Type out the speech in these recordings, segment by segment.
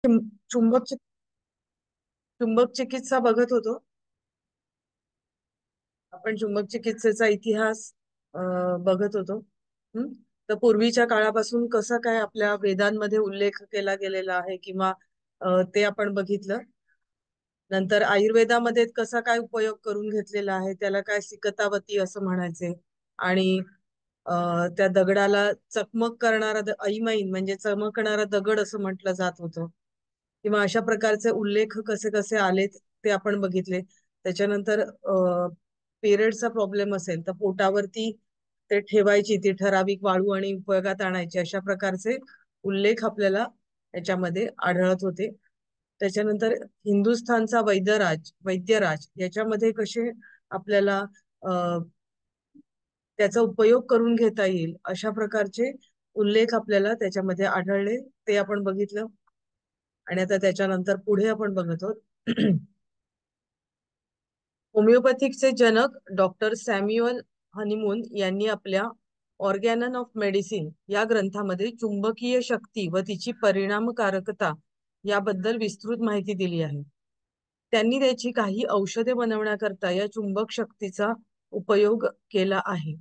चुंबक चुंबक चिकित्सा बघत होतो आपण. चुंबक चिकित्सेचा इतिहास बघत होतो. हम्म. तर पूर्वीच्या काळापासून कसा काय आपल्या वेदांमध्ये उल्लेख केला गेलेला आहे किंवा ते आपण बघितलं. नंतर आयुर्वेदामध्ये कसा काय उपयोग करून घेतलेला आहे, त्याला काय सिकतावती असं म्हणायचे. आणि त्या दगडाला चकमक करणारा ऐमाईन म्हणजे चमकणारा दगड असं म्हटलं जात होतं. किंवा अशा प्रकारचे उल्लेख कसे कसे आलेत ते आपण बघितले. त्याच्यानंतर पिरियडचा प्रॉब्लेम असेल तर पोटावरती ते ठेवायची ती ठराविक वाळू आणि उपयोगात आणायची, अशा प्रकारचे उल्लेख आपल्याला याच्यामध्ये आढळत होते. त्याच्यानंतर हिंदुस्थानचा वैद्यराज याच्यामध्ये कसे आपल्याला त्याचा उपयोग करून घेता येईल अशा प्रकारचे उल्लेख आपल्याला त्याच्यामध्ये आढळले, ते आपण बघितलं. आणि आता त्याच्यानंतर पुढे आपण बघत आहोत. होमिओपॅथिकचे जनक डॉक्टर सॅम्युअल हनीमून यांनी आपल्या ऑर्गॅनन ऑफ मेडिसिन या ग्रंथामध्ये चुंबकीय शक्ती व तिची परिणामकारकता याबद्दल विस्तृत माहिती दिली आहे. त्यांनी त्याची काही औषधे बनवण्याकरता या चुंबक शक्तीचा उपयोग केला आहे.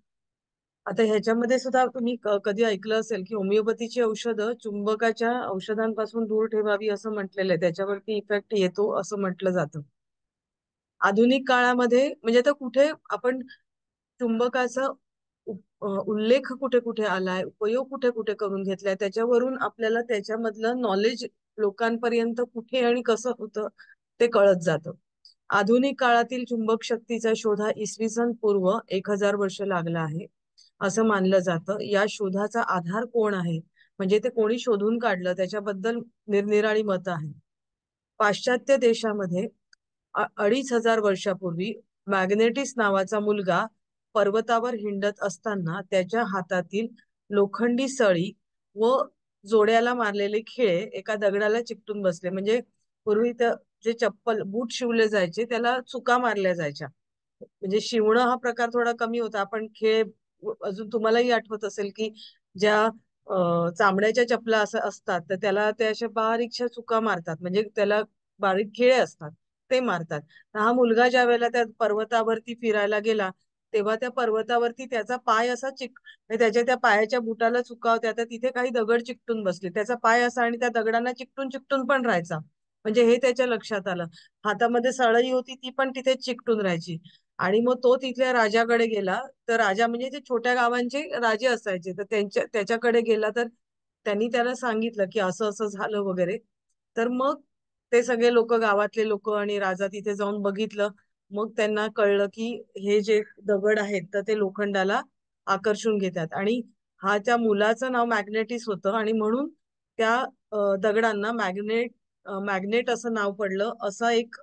आता ह्याच्यामध्ये सुद्धा तुम्ही कधी ऐकलं असेल की होमिओपॅथीची औषधं चुंबकाच्या औषधांपासून दूर ठेवावी असं म्हटलेलं आहे, त्याच्यावरती इफेक्ट येतो असं म्हटलं जातं. आधुनिक काळामध्ये म्हणजे आता कुठे आपण चुंबकाचा उल्लेख कुठे कुठे आलाय, उपयोग कुठे कुठे करून घेतलाय, त्याच्यावरून आपल्याला त्याच्यामधलं नॉलेज लोकांपर्यंत कुठे आणि कसं होतं ते कळत जातं. आधुनिक काळातील चुंबक शक्तीचा शोध हा इसवी सन पूर्व 1000 वर्ष लागला आहे असं मानलं जातं. या शोधाचा आधार कोण आहे, म्हणजे ते कोणी शोधून काढलं त्याच्याबद्दल निरनिराळी मतं आहेत. पाश्चात्य देशामध्ये 2500 वर्षापूर्वी मॅग्नेटिस नावाचा मुलगा पर्वतावर हिंडत असताना त्याच्या हातातील लोखंडी सळी व जोड्याला मारलेले खिळे एका दगडाला चिकटून बसले. म्हणजे पूर्वी तर जे चप्पल बूट शिवले जायचे त्याला चुका मारल्या जायच्या. म्हणजे शिवणं हा प्रकार थोडा कमी होता. आपण खेळ अजून तुम्हालाही आठवत असेल की ज्या चामड्याच्या चपला असं असतात तर त्याला ते अशा बारीकशा चुका मारतात, म्हणजे त्याला बारीक खिळे असतात ते मारतात. हा मुलगा ज्या वेळेला त्या पर्वतावरती फिरायला गेला तेव्हा त्या पर्वतावरती त्याचा पाय असा म्हणजे त्याच्या त्या पायाच्या बुटाला चुका होत्या, तर तिथे काही दगड चिकटून बसले. त्याचा पाय असा आणि त्या दगडांना चिकटून चिकटून पण राहायचा. म्हणजे हे त्याच्या लक्षात आलं. हातामध्ये सळई होती ती पण तिथे चिकटून राहायची. आणि मग तो तिथल्या राजाकडे गेला. तर राजा म्हणजे ते छोट्या गावांचे राजे असायचे, तर त्याच्याकडे गेला. तर त्यांनी त्याला सांगितलं की असं असं झालं वगैरे. तर मग ते सगळे लोक, गावातले लोक आणि राजा तिथे जाऊन बघितलं. मग त्यांना कळलं की हे जे दगड आहेत तर ते लोखंडाला आकर्षून घेतात. आणि हा त्या मुलाचं नाव मॅग्नेटिस होतं आणि म्हणून त्या दगडांना मॅग्नेट असं नाव पडलं, असा एक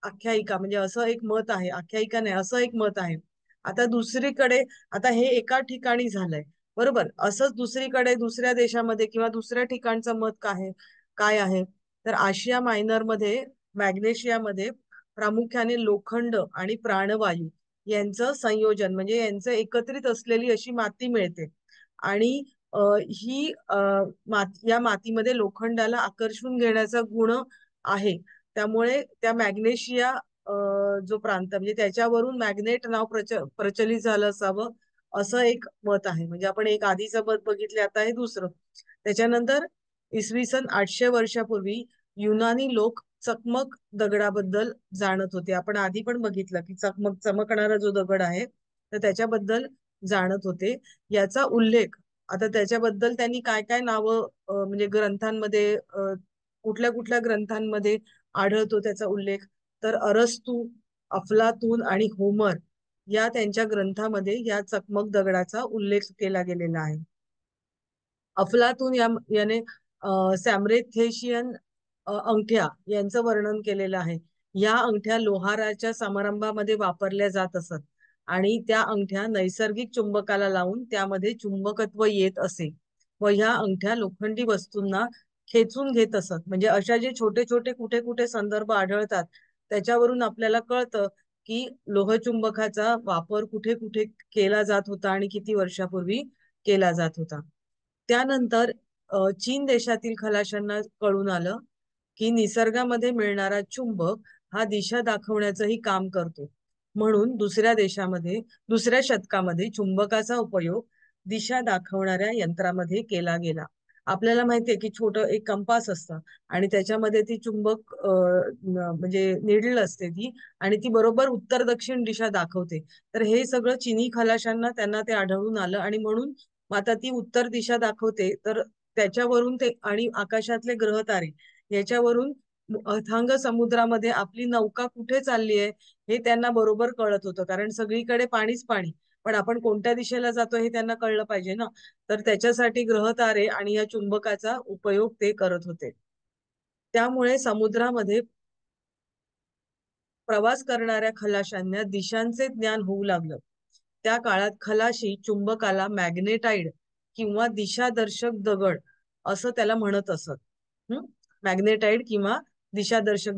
आख्यायिका, म्हणजे असं एक मत आहे. आख्यायिका नाही, असं एक मत आहे. आता दुसरीकडे, आता हे एका ठिकाणी झालंय बरोबर, असंच दुसरीकडे दुसऱ्या देशामध्ये किंवा दुसऱ्या ठिकाणचं मत काय आहे. तर आशिया मायनर मध्ये मॅग्नेशियामध्ये प्रामुख्याने लोखंड आणि प्राणवायू यांचं संयोजन, म्हणजे यांचं एकत्रित असलेली अशी माती मिळते. आणि ही या मातीमध्ये लोखंडाला आकर्षून घेण्याचा गुण आहे. त्यामुळे त्या मॅग्नेशिया जो प्रांत म्हणजे त्याच्यावरून मॅग्नेट नाव प्रचलित झालं असावं असं एक मत आहे. म्हणजे आपण एक आधीचं मत बघितले, आता हे दुसरं. त्याच्यानंतर इसवी सन 800 वर्षापूर्वी युनानी लोक चकमक दगडाबद्दल जाणत होते. आपण आधी पण बघितलं की चमकणारा जो दगड आहे तर त्याच्याबद्दल जाणत होते. याचा उल्लेख आता त्याच्याबद्दल त्यांनी काय काय नावं म्हणजे ग्रंथांमध्ये कुठल्या कुठल्या ग्रंथांमध्ये आढळतो त्याचा उल्लेख. तर अरस्तू, अफलातून आणि होमर या त्यांच्या ग्रंथामध्ये या चकमक दगडाचा उल्लेख केला गेलेला आहे. अफलातून याने सॅम्रेथेशियन अंगठ्या यांचं वर्णन केलेलं आहे. या अंगठ्या लोहाराच्या समारंभामध्ये वापरल्या जात असत आणि त्या अंगठ्या नैसर्गिक चुंबकाला लावून त्यामध्ये चुंबकत्व येत असे व ह्या अंगठ्या लोखंडी वस्तूंना खेचून घेत असत. म्हणजे अशा जे छोटे छोटे कुठे कुठे संदर्भ आढळतात त्याच्यावरून आपल्याला कळतं की लोहचुंबकाचा वापर कुठे कुठे केला जात होता आणि किती वर्षापूर्वी केला जात होता. त्यानंतर चीन देशातील खलाशांना कळून आलं की निसर्गामध्ये मिळणारा चुंबक हा दिशा दाखवण्याचंही काम करतो. म्हणून दुसऱ्या शतकामध्ये चुंबकाचा उपयोग दिशा दाखवणाऱ्या यंत्रामध्ये केला गेला. आपल्याला माहितीये की छोटं एक कंपास असतं आणि त्याच्यामध्ये ती चुंबक म्हणजे निडल असते ती, आणि ती बरोबर उत्तर दक्षिण दिशा दाखवते. तर हे सगळं चिनी खलाशांना त्यांना ते आढळून आलं, आणि म्हणून आता ती उत्तर दिशा दाखवते. तर त्याच्यावरून ते आणि आकाशातले ग्रह तारे याच्यावरून अथांग समुद्रामध्ये आपली नौका कुठे चालली आहे हे त्यांना बरोबर कळत होतं, कारण सगळीकडे पाणीच पाणी. पण आपण कोणत्या दिशेला जातो हे त्यांना कळलं पाहिजे ना. तर त्याच्यासाठी ग्रहतारे आणि या चुंबकाचा उपयोग ते करत होते. त्यामुळे समुद्रामध्ये प्रवास करणाऱ्या खलाशांना दिशांचे ज्ञान होऊ लागलं. त्या काळात खलाशी चुंबकाला मॅग्नेटाइड किंवा दिशादर्शक दगड असं त्याला म्हणत असत. मॅग्नेटाइड किंवा दिशादर्शक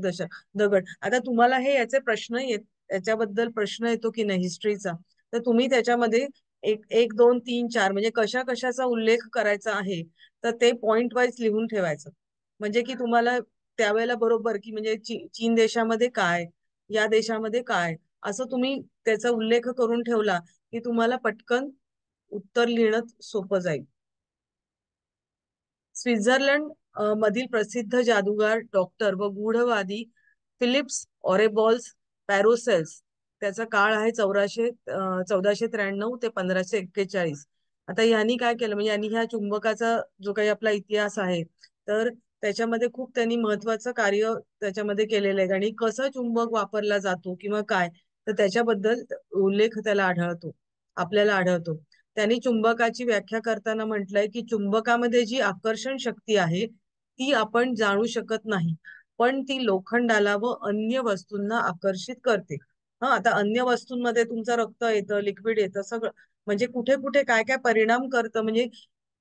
दगड. आता तुम्हाला हे याच्याबद्दल प्रश्न येतो की नाही हिस्ट्रीचा, तर तुम्ही त्याच्यामध्ये एक एक दोन तीन चार म्हणजे कशा कशाचा उल्लेख करायचा आहे तर ते पॉइंट वाईज लिहून ठेवायचं. म्हणजे की तुम्हाला त्यावेळेला बरोबर की म्हणजे चीन देशामध्ये काय, या देशामध्ये काय, असं तुम्ही त्याचा उल्लेख करून ठेवला की तुम्हाला पटकन उत्तर लिहिणं सोपं जाईल. स्वित्झर्लंड मधील प्रसिद्ध जादूगार, डॉक्टर व गूढवादी फिलिप्स ऑरेबॉल्स पॅरोसेल्स, त्याचा काळ आहे 1493 ते 1541. आता यांनी काय केलं म्हणजे यांनी ह्या चुंबकाचा जो काही आपला इतिहास आहे तर त्याच्यामध्ये खूप त्यांनी महत्वाचं कार्य त्याच्यामध्ये केलेलं आहे, आणि कसं चुंबक वापरला जातो किंवा काय, तर त्याच्याबद्दल उल्लेख त्याला आपल्याला आढळतो. त्यांनी चुंबकाची व्याख्या करताना म्हटलंय की चुंबकामध्ये जी आकर्षण शक्ती आहे ती आपण जाणू शकत नाही, पण ती लोखंडाला व अन्य वस्तूंना आकर्षित करते. हा, आता अन्य वस्तूंमध्ये तुमचं रक्त येतं, लिक्विड येतं, सगळं म्हणजे कुठे कुठे काय काय परिणाम करतं म्हणजे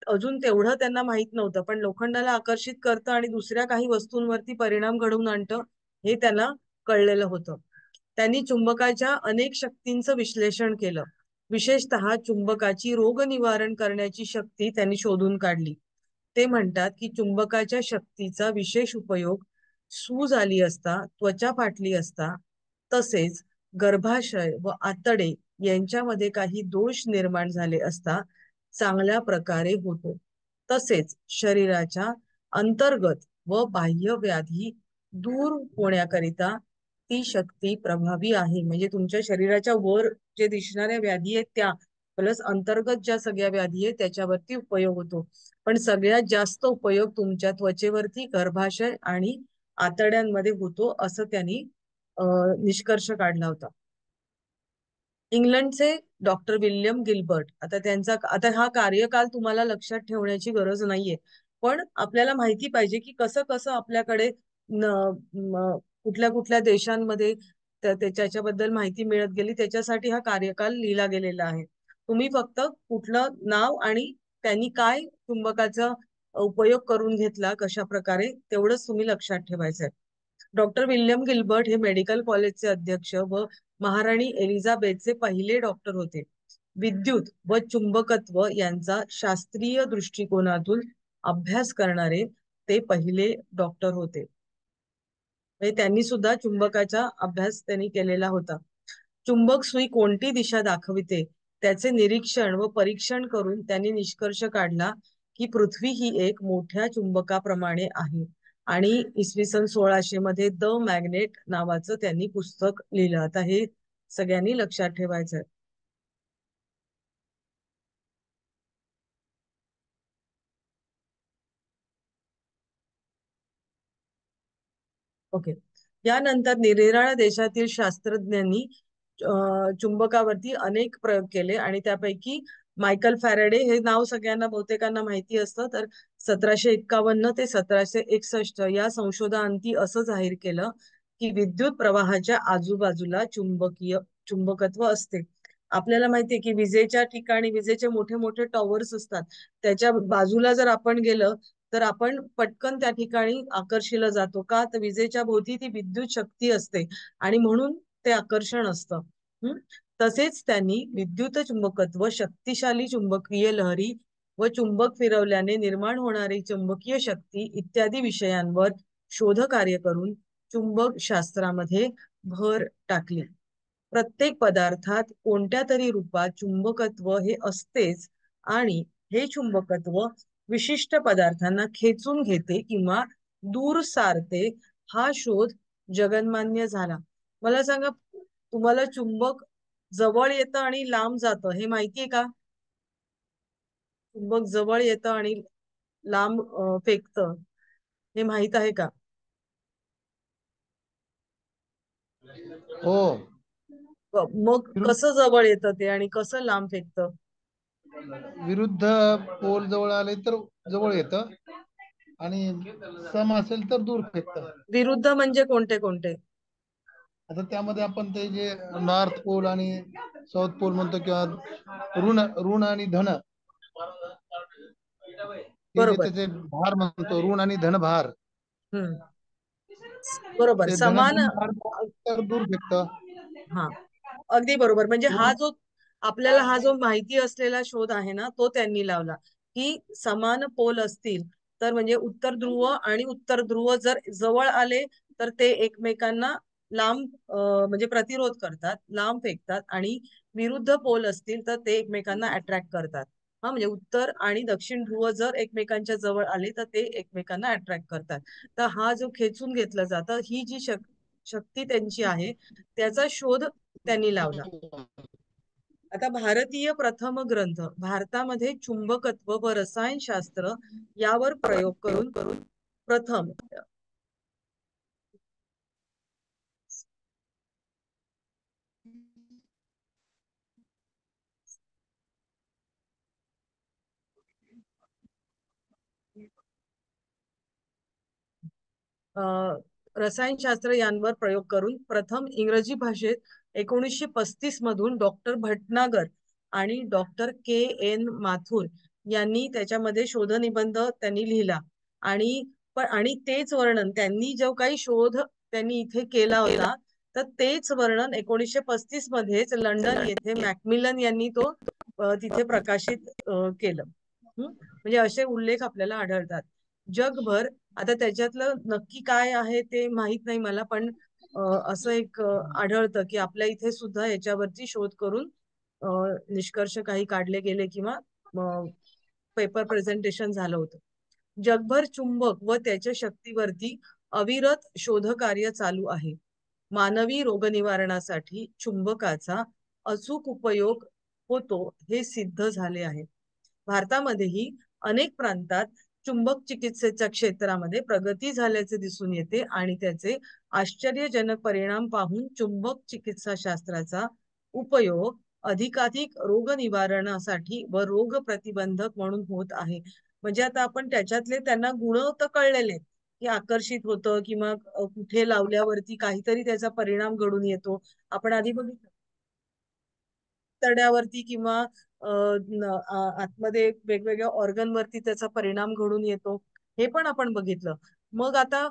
अजून तेवढं त्यांना माहित नव्हतं, पण लोखंडाला आकर्षित करतं आणि दुसऱ्या काही वस्तूंवरती परिणाम घडवून आणतं हे त्यांना कळलेलं होतं. त्यांनी चुंबकाच्या अनेक शक्तींचं विश्लेषण केलं. विशेषतः चुंबकाची रोग निवारण करण्याची शक्ती त्यांनी शोधून काढली. ते म्हणतात की चुंबकाच्या शक्तीचा विशेष उपयोग सूज आली असता, त्वचा फाटली असता, तसेच गर्भाशय व आतडे यांच्यामध्ये काही दोष निर्माण झाले असता चांगल्या प्रकारे होतो. तसेच शरीराच्या अंतर्गत व बाह्य व्याधी दूर होण्याकरिता ती शक्ती प्रभावी आहे. म्हणजे तुमच्या शरीराच्या वर जे दिसणाऱ्या व्याधी आहेत त्या प्लस अंतर्गत ज्या सगळ्या व्याधी आहेत त्याच्यावरती उपयोग होतो. पण सगळ्यात जास्त उपयोग तुमच्या त्वचेवरती, गर्भाशय आणि आतड्यांमध्ये होतो असं त्यांनी निष्कर्ष काढला होता. इंग्लंडचे डॉक्टर विल्यम गिल्बर्ट, आता हा कार्यकाल तुम्हाला लक्षात ठेवण्याची गरज नाहीये, पण आपल्याला माहिती पाहिजे की कसं कसं आपल्याकडे कुठल्या कुठल्या देशांमध्ये त्याच्याबद्दल माहिती मिळत गेली, त्याच्यासाठी हा कार्यकाल लिहिला गेलेला आहे. तुम्ही फक्त कुठलं नाव आणि त्यांनी काय चुंबकाचा उपयोग करून घेतला कशा प्रकारे तेवढंच तुम्ही लक्षात ठेवायचंय. डॉक्टर विल्यम गिल्बर्ट हे मेडिकल कॉलेजचे अध्यक्ष व महाराणी एलिझाबेथचे पहिले डॉक्टर होते. विद्युत व चुंबकत्व यांचा शास्त्रीय दृष्टिकोनातून अभ्यास करणारे ते पहिले डॉक्टर होते. त्यांनी सुद्धा चुंबकाचा अभ्यास त्यांनी केलेला होता. चुंबक सुई कोणती दिशा दाखविते त्याचे निरीक्षण व परीक्षण करून त्यांनी निष्कर्ष काढला की पृथ्वी ही एक मोठ्या चुंबकाप्रमाणे आहे. आणि इसवी सन 1600 मध्ये द मॅग्नेट नावाचं त्यांनी पुस्तक लिहिलं. आता हे सगळ्यांनी लक्षात ठेवायचं. ओके. यानंतर निरनिराळ्या देशातील शास्त्रज्ञांनी चुंबकावरती अनेक प्रयोग केले, आणि त्यापैकी मायकल फॅरेडे हे नाव सगळ्यांना बहुतेकांना माहिती असतं. तर 1751 ते 1761 या संशोधनांती असं जाहीर केलं की विद्युत प्रवाहाच्या आजूबाजूला चुंबकत्व असते. आपल्याला माहितीये की विजेच्या ठिकाणी विजेचे मोठे मोठे टॉवर्स असतात, त्याच्या बाजूला जर आपण गेलं तर आपण पटकन त्या ठिकाणी आकर्षिलं जातो. का तर विजेच्या भोवती ती विद्युत शक्ती असते आणि म्हणून ते आकर्षण असतं. तसेच त्यांनी विद्युत चुंबकत्व, शक्तिशाली चुंबकीय लहरी व चुंबक फिरवल्याने निर्माण होणारी चुंबकीय शक्ती इत्यादी विषयांवर शोधकार्य करून चुंबक शास्त्रामध्ये भर टाकली. प्रत्येक पदार्थात कोणत्या तरी रूपात चुंबकत्व हे असतेच आणि हे चुंबकत्व विशिष्ट पदार्थांना खेचून घेते किंवा दूर सारते, हा शोध जगन्मान्य झाला. मला सांगा, तुम्हाला चुंबक जवळ येतं आणि लांब जातं हे माहितीये का? चुंबक जवळ येतं आणि लांब फेकतं हे माहित आहे का? हो. मग कसं जवळ येतं ते आणि कसं लांब फेकतं? विरुद्ध पोल जवळ आले तर जवळ येतं आणि सम असेल तर दूर फेकतं. विरुद्ध म्हणजे कोणते कोणते? आता त्यामध्ये आपण ते जे नॉर्थ पोल आणि साऊथ पोल म्हणतो किंवा ऋण ऋण आणि धन, हे जे बरोबर. त्याचे भार म्हणतो, ऋण आणि धन भार, हम्म. बरोबर. ते धन समान. भार तर दूर फेकतं. हा, अगदी बरोबर. म्हणजे हा जो आपल्याला हा जो माहिती असलेला शोध आहे ना, तो त्यांनी लावला की समान पोल असतील तर म्हणजे उत्तर ध्रुव आणि उत्तर ध्रुव जर जवळ आले तर ते एकमेकांना लांब म्हणजे प्रतिरोध करतात, लांब फेकतात, आणि विरुद्ध पोल असतील तर ते एकमेकांना अट्रॅक्ट करतात. हा, म्हणजे उत्तर आणि दक्षिण ध्रुव जर एकमेकांच्या जवळ आले तर ते एकमेकांना अट्रॅक्ट करतात. तर हा जो खेचून घेतलं जातं, ही जी शक्ती त्यांची आहे, त्याचा शोध त्यांनी लावला. आता भारतीय प्रथम ग्रंथ, भारतामध्ये चुंबकत्व व रसायनशास्त्र यावर प्रयोग करून प्रथम रसायनशास्त्र यांवर प्रयोग करून प्रथम इंग्रजी भाषेत 1935 मधून डॉक्टर भटनागर आणि डॉक्टर के.एन. माथुर यांनी त्याच्यामध्ये शोधनिबंध त्यांनी लिहिला. आणि तेच वर्णन त्यांनी जो काही शोध त्यांनी इथे केला होता, तर तेच वर्णन 1935 मध्येच लंडन येथे मॅकमिलन यांनी तो तिथे प्रकाशित केलं. म्हणजे असे उल्लेख आपल्याला आढळतात जगभर. आता त्याच्यातलं नक्की काय आहे ते माहित नाही मला, पण असं एक आढळतं की आपल्या इथे सुद्धा याच्यावरती शोध करून निष्कर्ष काही काढले गेले किंवा पेपर प्रेझेंटेशन झालं होतं. जगभर चुंबक व त्याच्या शक्तीवरती अविरत शोधकार्य चालू आहे. मानवी रोगनिवारणासाठी चुंबकाचा अचूक उपयोग होतो हे सिद्ध झाले आहे. भारतामध्येही अनेक प्रांतात चुंबक चिकित्सेच्या क्षेत्रामध्ये प्रगती झाल्याचे दिसून येते आणि त्याचे आश्चर्यजनक परिणाम पाहून चुंबक चिकित्सा शास्त्राचा उपयोग अधिकाधिक रोग निवारणासाठी व रोग प्रतिबंधक म्हणून होत आहे. म्हणजे आता आपण त्याच्यातले त्यांना गुण तर कळलेले की आकर्षित होतं किंवा कुठे लावल्यावरती काहीतरी त्याचा परिणाम घडून येतो. आपण आधी बघितलं तड्यावरती किंवा आतमध्ये वेगवेगळ्या ऑर्गन वरती त्याचा परिणाम घडून येतो, हे पण आपण बघितलं. मग आता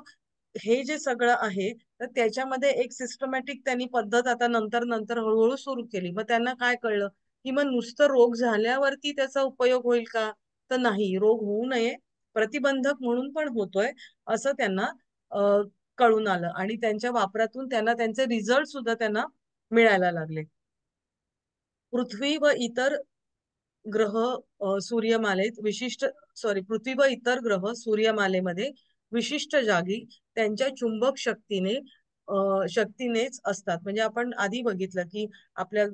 हे जे सगळं आहे, तर त्याच्यामध्ये एक सिस्टमॅटिक त्यांनी पद्धत आता नंतर नंतर हळूहळू सुरू केली. मग त्यांना काय कळलं की मग नुसतं रोग झाल्यावरती त्याचा उपयोग होईल का? तर नाही, रोग होऊ नये प्रतिबंधक म्हणून पण होतोय असं त्यांना कळून आलं आणि त्यांच्या वापरातून त्यांना त्यांचे रिझल्ट सुद्धा त्यांना मिळायला लागले. पृथ्वी व इतर ग्रह सूर्यमालेत विशिष्ट पृथ्वी व इतर ग्रह सूर्यमालेमध्ये विशिष्ट जागी त्यांच्या चुंबक शक्तीनेच असतात. म्हणजे आपण आधी बघितलं की आपल्या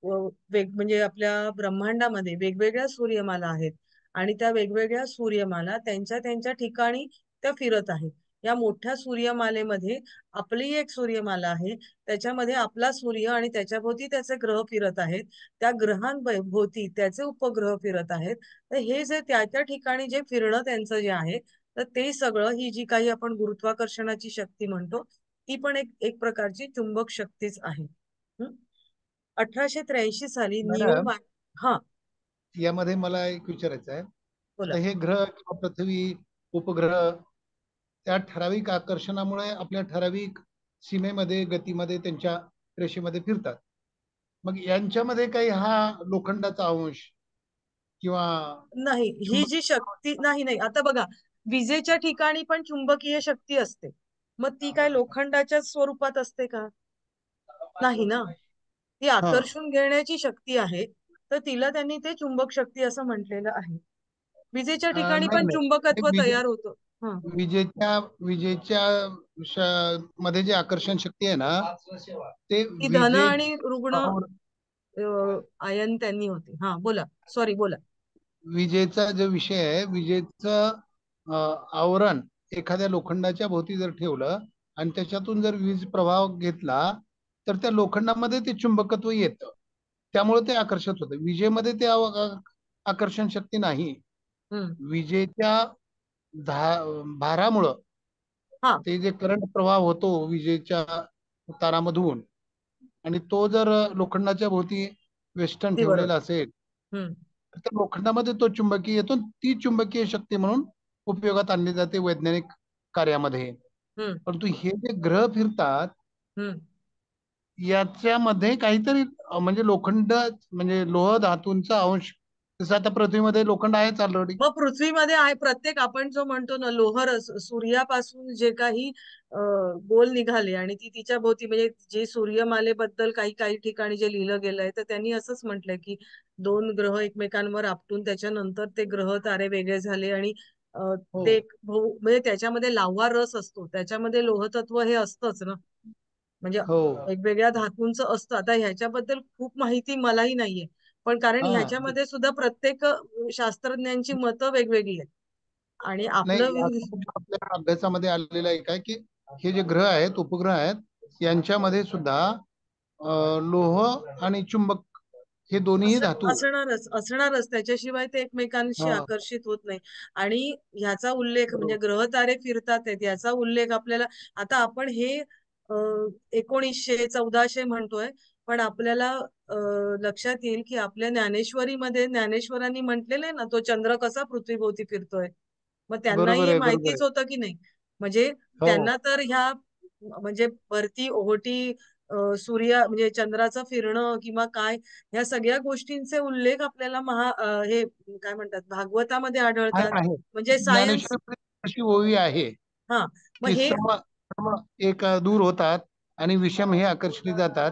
म्हणजे आपल्या ब्रह्मांडामध्ये वेगवेगळ्या सूर्यमाला आहेत आणि त्या वेगवेगळ्या सूर्यमाला त्यांच्या त्यांच्या ठिकाणी त्या फिरत आहेत. या मोठ्या सूर्यमालेमध्ये आपली एक सूर्यमाला आहे, त्याच्यामध्ये आपला सूर्य आणि त्याच्याभोवती त्याचे ग्रह फिरत आहेत, त्या ग्रहांभोवती त्याचे उपग्रह फिरत आहेत. तर हे जे त्या त्या ठिकाणी जे फिरणं त्यांचं जे आहे, तर ते सगळं ही जी काही आपण गुरुत्वाकर्षणाची शक्ती म्हणतो, ती पण एक एक प्रकारची चुंबक शक्तीच आहे. 1883 साली मॅडम, हा, यामध्ये मला एक विचारायचं आहे. बोला. आता हे ग्रह किंवा पृथ्वी, उपग्रह, त्या ठराविक आकर्षणामुळे आपल्या ठराविक सीमेमध्ये, गतीमध्ये, त्यांच्या रेषेमध्ये फिरतात. मग यांच्यामध्ये काही हा लोखंडाचा अंश किंवा नाही, ही चुंबक. जी शक्ती नाही नाही, आता बघा, विजेच्या ठिकाणी पण चुंबकीय शक्ती असते. मग ती काय लोखंडाच्या स्वरूपात असते का? नाही ना. ती हा. आकर्षून घेण्याची शक्ती आहे, तर तिला त्यांनी ते चुंबक शक्ती असं म्हटलेलं आहे. विजेच्या ठिकाणी नाही पण नाही, ते चुंबकत्व तयार होतं. हा. विजेच्या विजेच्या मध्ये जे आकर्षण शक्ती आहे ना, ते ती धन आणि ऋण विजेच्या आयन त्यांनी होते. हा, बोला. सॉरी, बोला. विजेचा जो विषय आहे, विजेचं आवरण एखाद्या लोखंडाच्या भोवती जर ठेवलं आणि त्याच्यातून जर वीज प्रवाह घेतला, तर त्या लोखंडामध्ये ते चुंबकत्व येतं. त्यामुळे ते आकर्षित होतं. विजेमध्ये ते आकर्षण शक्ती नाही. हम्म. विजेच्या भारामुळं हा. ते जे करंट प्रवाह होतो विजेच्या तारामधून, आणि तो जर लोखंडाच्या भोवती वेष्टन ती बरोबर. ठेवलेला असेल, हम्म. तर त्या लोखंडामध्ये तो चुंबकीय येतो. ती चुंबकीय शक्ती म्हणून उपयोगात आणली जाते वैज्ञानिक कार्यामध्ये. हम्म. परंतु हे जे ग्रह फिरतात, हम्म. याच्यामध्ये काहीतरी म्हणजे लोखंड, म्हणजे लोह धातूंचा अंश, जसं आता पृथ्वीमध्ये लोखंड आहेच ऑलरेडी. मग पृथ्वीमध्ये आहे प्रत्येक, आपण जो म्हणतो ना लोहर, सूर्यापासून जे काही गोल निघाले आणि ती तिच्या भोवती, म्हणजे जे सूर्यमालेबद्दल काही काही ठिकाणी जे लिहिलं गेलंय, तर त्यांनी असंच म्हटलंय की दोन ग्रह एकमेकांवर आपटून त्याच्यानंतर ते ग्रह तारे वेगळे झाले आणि हो ते म्हणजे त्याच्यामध्ये लाव्हा रस असतो, त्याच्यामध्ये लोहतत्व हे असतंच ना. म्हणजे हो. वेगवेगळ्या धातूंचं असतं. आता ह्याच्याबद्दल खूप माहिती मलाही नाहीये, पण कारण हा. ह्याच्यामध्ये सुद्धा प्रत्येक शास्त्रज्ञांची मतं वेगवेगळी आहेत. आणि नाही, आपलं आपल्या अभ्यासामध्ये आलेलं आहे काय, की हे जे ग्रह आहेत, उपग्रह आहेत, यांच्यामध्ये सुद्धा लोह आणि चुंबक हे दोन्ही धातू. असणारच असणारच, त्याच्याशिवाय ते एकमेकांशी हा. आकर्षित होत नाही. आणि ह्याचा उल्लेख म्हणजे बरोबर. ग्रह तारे फिरतात आहेत याचा उल्लेख आपल्याला, आता आपण हे 1900 1400 म्हणतोय, पण आपल्याला लक्षात येईल की आपल्या ज्ञानेश्वरीमध्ये ज्ञानेश्वरांनी म्हटलेलं आहे ना, तो चंद्र कसा पृथ्वीभोवती फिरतोय. मग त्यांनाही बरोबर हे आहे, बरोबर माहितीच आहे. होतं की नाही. म्हणजे हो. त्यांना तर ह्या म्हणजे भरती ओहोटी, सूर्य म्हणजे चंद्राचं फिरणं किंवा काय, ह्या सगळ्या गोष्टींचे उल्लेख आपल्याला हे काय म्हणतात भागवतामध्ये आढळतात. आहे. म्हणजे सायन्स. ज्ञानेश्वरी अशी ओवी आहे हा. मग की हे सर्व सर्व एक दूर होतात आणि विषम हे आकर्षित जातात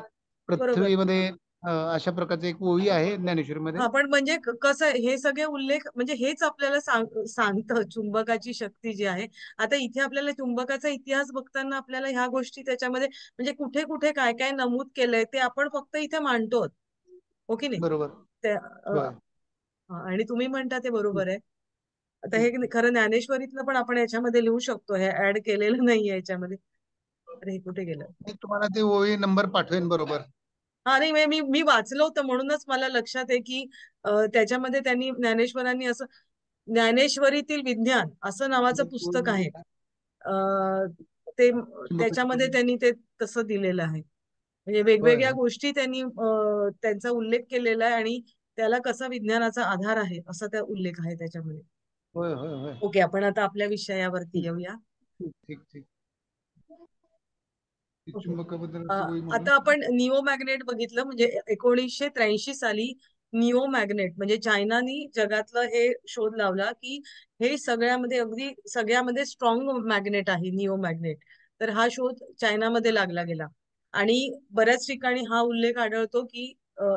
बरोबर. पृथ्वीमध्ये. अशा प्रकारची एक ओवी आहे ज्ञानेश्वरीमध्ये. हा, पण म्हणजे कसं आहे, हे सगळे उल्लेख म्हणजे हेच आपल्याला सांगतं चुंबकाची शक्ती जी आहे. आता इथे आपल्याला चुंबकाचा इतिहास बघताना आपल्याला ह्या गोष्टी त्याच्यामध्ये म्हणजे कुठे कुठे काय काय नमूद केलंय ते आपण फक्त इथे मांडतो, हो की नाही. बरोबर. त्या होय. आणि तुम्ही म्हणता ते बरोबर आहे. आता हे खरं ज्ञानेश्वरीतलं पण आपण याच्यामध्ये लिहू शकतो, हे ऍड केलेलं नाहीये याच्यामध्ये. अरे, हे कुठे गेलं? मी तुम्हाला ते ओवी नंबर पाठवेन. बरोबर. हा, नाही, मी मी वाचलं होतं म्हणूनच मला लक्षात आहे की त्याच्यामध्ये त्यांनी ज्ञानेश्वरांनी असं ज्ञानेश्वरीतील विज्ञान असं नावाचं पुस्तक आहे. अ, ते त्याच्यामध्ये त्यांनी ते तसं दिलेलं आहे. म्हणजे होय वेगवेगळ्या होय. गोष्टी त्यांनी त्यांचा उल्लेख केलेला आहे आणि त्याला कसा विज्ञानाचा आधार आहे असा त्या उल्लेख आहे त्याच्यामध्ये. होय होय होय. ओके, आपण आता आपल्या विषयावरती ठीक येऊया. ठीक ठीक ठीक. ओके. चुंबकाबद्दलची ओवी म्हणून. आता आपण निओ मॅग्नेट बघितलं, म्हणजे 1983 साली निओ मॅग्नेट म्हणजे चायनानी जगातलं हे शोध लावला की हे सगळ्यामध्ये अगदी सगळ्यामध्ये स्ट्रॉंग मॅग्नेट आहे निओ मॅग्नेट. तर हा शोध चायनामध्ये लागला गेला आणि बऱ्याच ठिकाणी हा उल्लेख आढळतो की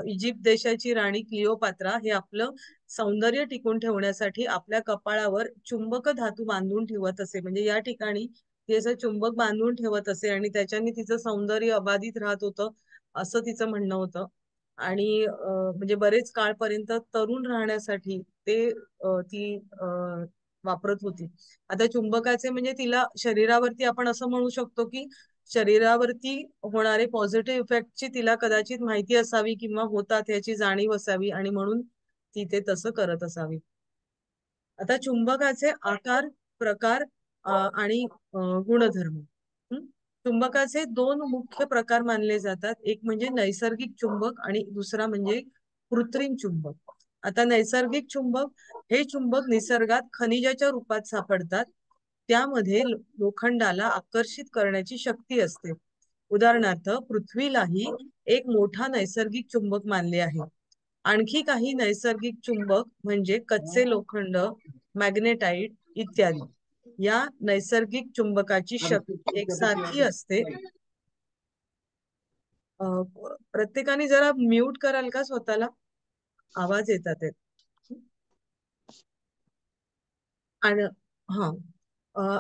इजिप्त देशाची राणी क्लिओपात्रा हे आपलं सौंदर्य टिकून ठेवण्यासाठी आपल्या कपाळावर चुंबक धातू बांधून ठेवत असे. म्हणजे या ठिकाणी ती असं चुंबक बांधून ठेवत असे आणि त्याच्याने तिचं सौंदर्य अबाधित राहत होतं असं तिचं म्हणणं होतं. आणि म्हणजे बरेच काळपर्यंत तरुण राहण्यासाठी ते ती वापरत होती. आता चुंबकाचे म्हणजे तिला शरीरावरती आपण असं म्हणू शकतो की शरीरावरती होणारे पॉझिटिव्ह इफेक्टची तिला कदाचित माहिती असावी किंवा होतात याची जाणीव असावी आणि म्हणून ती ते तसं करत असावी. आता चुंबकाचे आकार, प्रकार आणि गुणधर्म. हं? चुंबकाचे दोन मुख्य प्रकार मानले जातात. एक म्हणजे नैसर्गिक चुंबक आणि दुसरा म्हणजे कृत्रिम चुंबक. आता नैसर्गिक चुंबक हे चुंबक निसर्गात खनिजाच्या रूपात सापडतात. त्यामध्ये लोखंडाला आकर्षित करण्याची शक्ती असते. उदाहरणार्थ पृथ्वीलाही एक मोठा नैसर्गिक चुंबक मानले आहे. आणखी काही नैसर्गिक चुंबक म्हणजे कच्चे लोखंड, मॅग्नेटाइट इत्यादी. या नैसर्गिक चुंबकाची शक्ती एकसारखी असते. प्रत्येकाने जरा म्यूट कराल का स्वतःला? आवाज येतात आहेत. आणि हा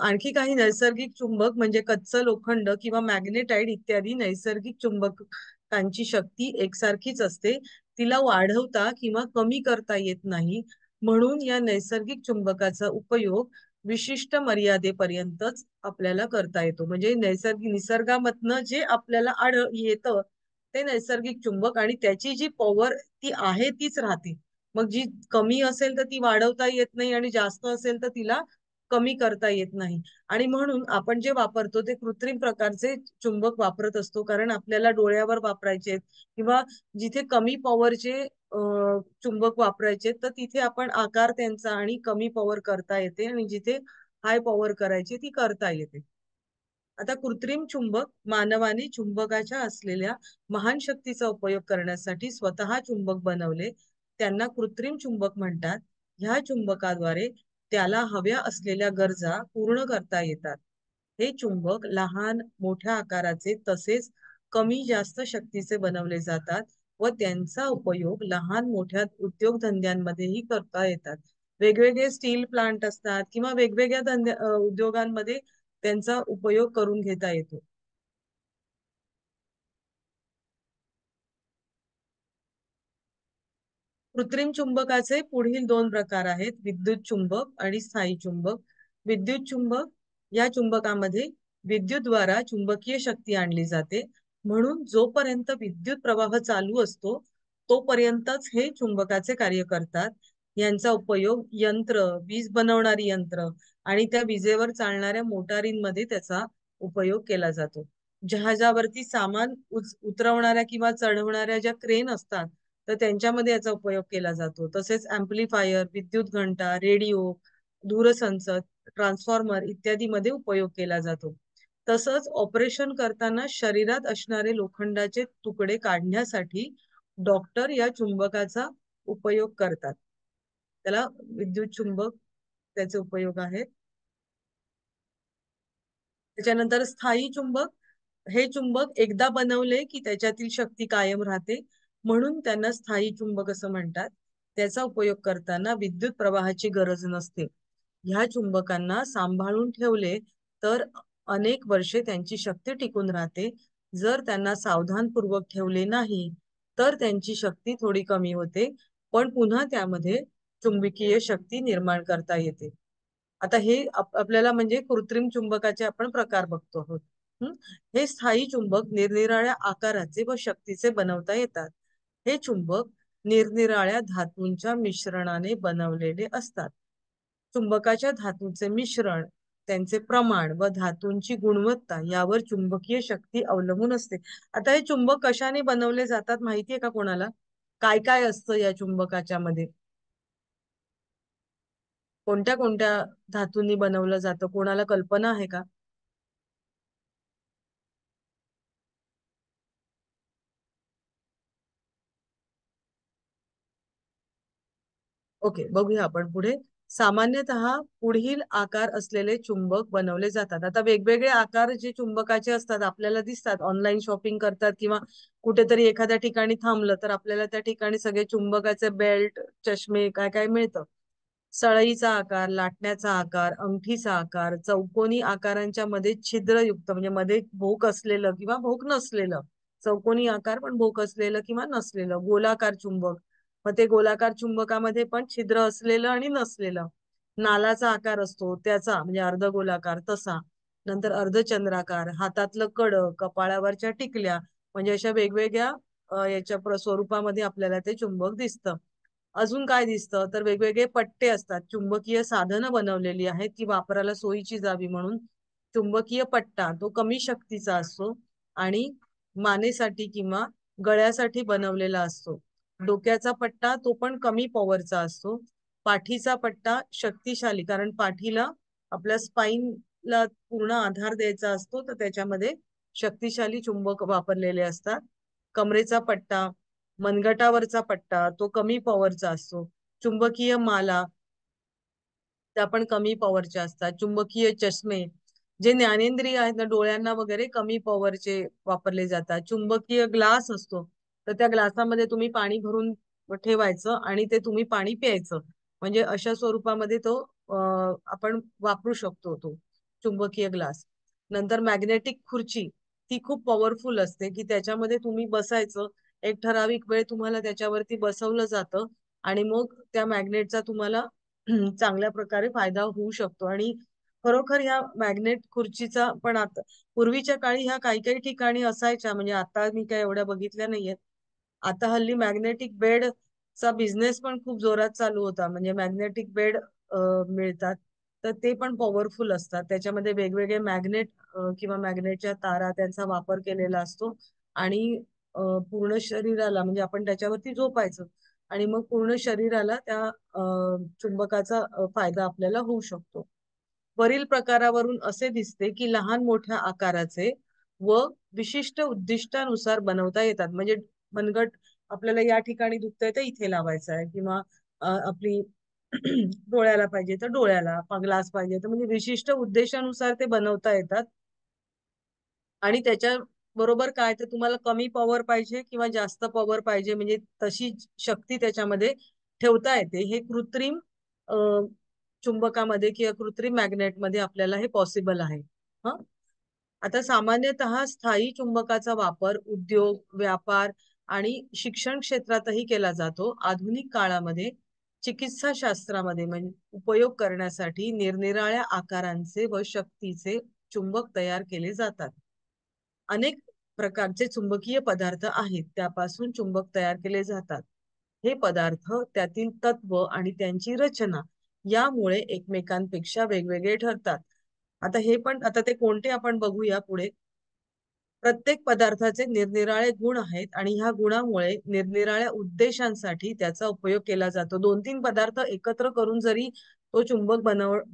आणखी काही नैसर्गिक चुंबक म्हणजे कच्चं लोखंड किंवा मॅग्नेटाइट इत्यादी नैसर्गिक चुंबकांची शक्ती एकसारखीच असते. तिला वाढवता किंवा कमी करता येत नाही. म्हणून या नैसर्गिक चुंबकाचा उपयोग विशिष्ट मर्यादेपर्यंतच आपल्याला करता येतो. म्हणजे निसर्गामधनं जे आपल्याला येतं ते नैसर्गिक चुंबक, आणि त्याची जी पॉवर ती आहे तीच राहते. मग जी कमी असेल तर ती वाढवता येत नाही, आणि जास्त असेल तर तिला कमी करता येत नाही. आणि म्हणून आपण जे वापरतो ते कृत्रिम प्रकारचे चुंबक वापरत असतो, कारण आपल्याला डोळ्यावर वापरायचे किंवा जिथे कमी पॉवरचे चुंबक वापरायचे तर तिथे आपण आकार त्यांचा आणि कमी पॉवर करता येते, आणि जिथे हाय पॉवर करायची ती करता येते. आता कृत्रिम चुंबक मानवाने चुंबकाच्या असलेल्या महान शक्तीचा उपयोग करण्यासाठी स्वतः चुंबक बनवले, त्यांना कृत्रिम चुंबक म्हणतात. ह्या चुंबकाद्वारे त्याला हव्या असलेल्या गरजा पूर्ण करता येतात. हे चुंबक लहान मोठ्या आकाराचे तसेच कमी जास्त शक्तीचे बनवले जातात व त्यांचा उपयोग लहान मोठ्या उद्योगधंद्यांमध्येही करता येतात. वेगवेगळे स्टील प्लांट असतात किंवा वेगवेगळ्या उद्योगांमध्ये त्यांचा उपयोग करून घेता येतो. कृत्रिम चुंबकाचे पुढील दोन प्रकार आहेत: विद्युत चुंबक आणि स्थायी चुंबक. विद्युत चुंबक या चुंबकामध्ये विद्युतद्वारा चुंबकीय शक्ती आणली जाते, म्हणून जोपर्यंत विद्युत प्रवाह चालू असतो तोपर्यंतच हे चुंबकाचे कार्य करतात. यांचा उपयोग यंत्र, वीज बनवणारी यंत्र आणि त्या विजेवर चालणाऱ्या मोटारींमध्ये त्याचा उपयोग केला जातो. जहाजावरती सामान उतरवणाऱ्या किंवा चढवणाऱ्या ज्या क्रेन असतात तर त्यांच्यामध्ये याचा उपयोग केला जातो. तसेच अँप्लिफायर, विद्युत घंटा, रेडिओ, दूरसंच, ट्रान्सफॉर्मर इत्यादी मध्ये उपयोग केला जातो. तसंच ऑपरेशन करताना शरीरात असणारे लोखंडाचे तुकडे काढण्यासाठी डॉक्टर या चुंबकाचा उपयोग करतात. त्याला विद्युत चुंबक त्याचे उपयोग आहेत. त्याच्यानंतर स्थायी चुंबक. हे चुंबक एकदा बनवले की त्याच्यातील शक्ती कायम राहते, म्हणून त्यांना स्थायी चुंबक असं म्हणतात. त्याचा उपयोग करताना विद्युत प्रवाहाची गरज नसते. ह्या चुंबकांना सांभाळून ठेवले तर अनेक वर्षे त्यांची शक्ती टिकून राहते. जर त्यांना सावधानपूर्वक ठेवले नाही तर त्यांची शक्ती थोडी कमी होते, पण पुन्हा त्यामध्ये चुंबकीय शक्ती निर्माण करता येते. आता हे आपल्याला म्हणजे कृत्रिम चुंबकाचे आपण प्रकार बघतो आहोत. हे स्थायी चुंबक निरनिराळ्या आकाराचे व शक्तीचे बनवता येतात. हे चुंबक निरनिराळ्या धातूंच्या मिश्रणाने बनवलेले असतात. चुंबकाच्या धातूचे मिश्रण, त्यांचे प्रमाण व धातूंची गुणवत्ता यावर चुंबकीय शक्ती अवलंबून असते. आता हे चुंबक कशाने बनवले जातात माहितीये का कोणाला? काय काय असतं या चुंबकाच्या मध्ये? कोणत्या कोणत्या धातूंनी बनवलं जातं, कोणाला कल्पना आहे का? ओके, बघूया आपण पुढे. सामान्यतः पुढील आकार असलेले चुंबक बनवले जातात. आता वेगवेगळे आकार जे चुंबकाचे असतात आपल्याला दिसतात. ऑनलाईन शॉपिंग करतात किंवा कुठेतरी एखाद्या ठिकाणी थांबलं तर आपल्याला त्या ठिकाणी सगळे चुंबकाचे बेल्ट, चष्मे काय काय मिळतं. सळईचा आकार, लाटण्याचा आकार, अंगठीचा आकार, चौकोनी आकारांच्या मध्ये छिद्रयुक्त म्हणजे मध्ये भोक असलेलं किंवा भोक नसलेलं, चौकोनी आकार पण भोक असलेलं किंवा नसलेलं, गोलाकार चुंबक. मग ते गोलाकार चुंबकामध्ये पण छिद्र असलेलं आणि नसलेलं. नालाचा आकार असतो त्याचा म्हणजे अर्धगोलाकार तसा. नंतर अर्धचंद्राकार, हातातलं कड, कपाळावरच्या टिकल्या, म्हणजे अशा वेगवेगळ्या याच्या स्वरूपामध्ये आपल्याला ते चुंबक दिसतं. अजून काय दिसतं तर वेगवेगळे पट्टे असतात. चुंबकीय साधनं बनवलेली आहेत की वापराला सोयीची जावी म्हणून. चुंबकीय पट्टा तो कमी शक्तीचा असतो आणि मानेसाठी किंवा गळ्यासाठी बनवलेला असतो. डोक्याचा पट्टा तो पण कमी पॉवरचा असतो. पाठीचा पट्टा शक्तिशाली, कारण पाठीला आपल्या स्पाईनला पूर्ण आधार द्यायचा असतो, तर त्याच्यामध्ये शक्तिशाली चुंबक वापरलेले असतात. कमरेचा पट्टा मनगटावरचा पट्टा तो कमी पॉवरचा असतो. चुंबकीय माला त्या पण कमी पॉवरच्या असतात. चुंबकीय चष्मे जे ज्ञानेंद्रिय आहेत ना डोळ्यांना वगैरे कमी पॉवरचे वापरले जातात. चुंबकीय ग्लास असतो, तर त्या ग्लासामध्ये तुम्ही पाणी भरून ठेवायचं आणि ते तुम्ही पाणी प्यायचं. म्हणजे अशा स्वरूपामध्ये तो आपण वापरू शकतो तो चुंबकीय ग्लास. नंतर मॅग्नेटिक खुर्ची ती खूप पॉवरफुल असते की त्याच्यामध्ये तुम्ही बसायचं. एक ठराविक वेळ तुम्हाला त्याच्यावरती बसवलं जातं आणि मग त्या मॅग्नेटचा तुम्हाला चांगल्या प्रकारे फायदा होऊ शकतो. आणि खरोखर ह्या मॅग्नेट खुर्चीचा पण आता पूर्वीच्या काळी ह्या काही काही ठिकाणी असायच्या, म्हणजे आता मी काय एवढ्या बघितल्या नाहीयेत. आता हल्ली मॅग्नेटिक बेड चा बिझनेस पण खूप जोरात चालू होता. म्हणजे मॅग्नेटिक बेड मिळतात, तर ते पण पॉवरफुल असतात. त्याच्यामध्ये वेगवेगळे मॅग्नेट किंवा मॅग्नेटच्या तारा त्यांचा वापर केलेला असतो आणि पूर्ण शरीराला म्हणजे आपण त्याच्यावरती झोपायचं आणि मग पूर्ण शरीराला त्या चुंबकाचा फायदा आपल्याला होऊ शकतो. वरील प्रकारावरून असे दिसते की लहान मोठ्या आकाराचे व विशिष्ट उद्दिष्टानुसार बनवता येतात. म्हणजे मनगट आपल्याला या ठिकाणी दुखतंय तर इथे लावायचं आहे, किंवा आपली डोळ्याला पाहिजे तर डोळ्याला, ग्लास पाहिजे तर, म्हणजे विशिष्ट उद्देशानुसार ते बनवता येतात. आणि त्याच्या बरोबर काय तर तुम्हाला कमी पॉवर पाहिजे किंवा जास्त पॉवर पाहिजे म्हणजे तशी शक्ती त्याच्यामध्ये ठेवता येते. हे कृत्रिम अ, चुंबकामध्ये किंवा कृत्रिम मॅग्नेटमध्ये आपल्याला हे पॉसिबल आहे. हा, आता सामान्यतः स्थायी चुंबकाचा वापर उद्योग, व्यापार आणि शिक्षण क्षेत्रातही केला जातो. आधुनिक काळामध्ये चिकित्सा शास्त्रामध्ये म्हणजे उपयोग करण्यासाठी निरनिराळ्या आकारांचे व शक्तीचे चुंबक तयार केले जातात. अनेक प्रकारचे चुंबकीय पदार्थ आहेत, त्यापासून चुंबक तयार केले जातात. हे पदार्थ, त्यातील तत्व आणि त्यांची रचना यामुळे एकमेकांपेक्षा वेगवेगळे ठरतात. आता ते कोणते आपण बघूया पुढे. प्रत्येक पदार्थाचे निरनिराळे गुण आहेत आणि ह्या गुणामुळे निरनिराळ्या उद्देशांसाठी त्याचा उपयोग केला जातो. 2-3 पदार्थ एकत्र करून जरी तो चुंबक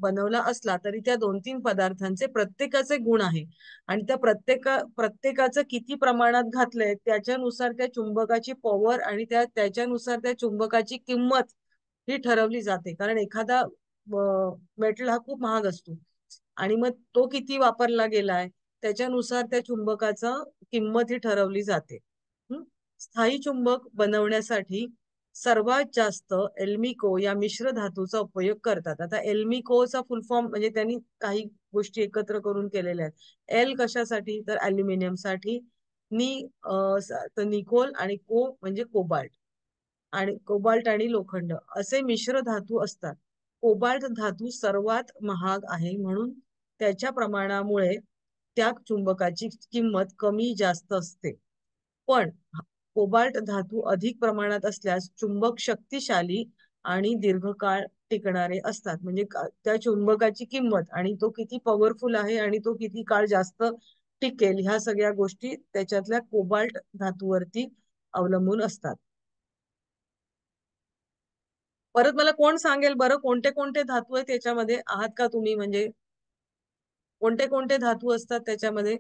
बनवला असला तरी त्या 2-3 पदार्थांचे प्रत्येकाचे गुण आहे आणि त्या प्रत्येकाचं किती प्रमाणात घातलंय त्याच्यानुसार त्या चुंबकाची पॉवर आणि त्याच्यानुसार त्या चुंबकाची किंमत ही ठरवली जाते. कारण एखादा मेटल हा खूप महाग असतो आणि मग तो किती वापरला गेलाय त्याच्यानुसार त्या चुंबकाचा किंमत ही ठरवली जाते. हं? स्थायी चुंबक बनवण्यासाठी सर्वात जास्त एल्मिको या मिश्र धातूचा उपयोग करतात. आता एल्मिकोचा फुल फॉर्म म्हणजे त्यांनी काही गोष्टी एकत्र करून केलेल्या आहेत. एल कशासाठी तर अल्युमिनियम साठी, तर निकोल आणि को म्हणजे कोबाल्ट, आणि कोबाल्ट आणि लोखंड असे मिश्र धातू असतात. कोबाल्ट धातू सर्वात महाग आहे म्हणून त्याच्या प्रमाणामुळे त्या चुंबकाची किंमत कमी जास्त असते. पण कोबाल्ट धातू अधिक प्रमाणात असल्यास चुंबक शक्तिशाली आणि दीर्घकाळ टिकणारे असतात. म्हणजे त्या चुंबकाची किंमत आणि तो किती पॉवरफुल आहे आणि तो किती काळ जास्त टिकेल ह्या सगळ्या गोष्टी त्याच्यातल्या कोबाल्ट धातूवरती अवलंबून असतात. परत मला कोण सांगेल बरं कोणते कोणते धातू आहे त्याच्यामध्ये आहात का तुम्ही, म्हणजे कोणते कोणते धातू असतात त्याच्यामध्ये?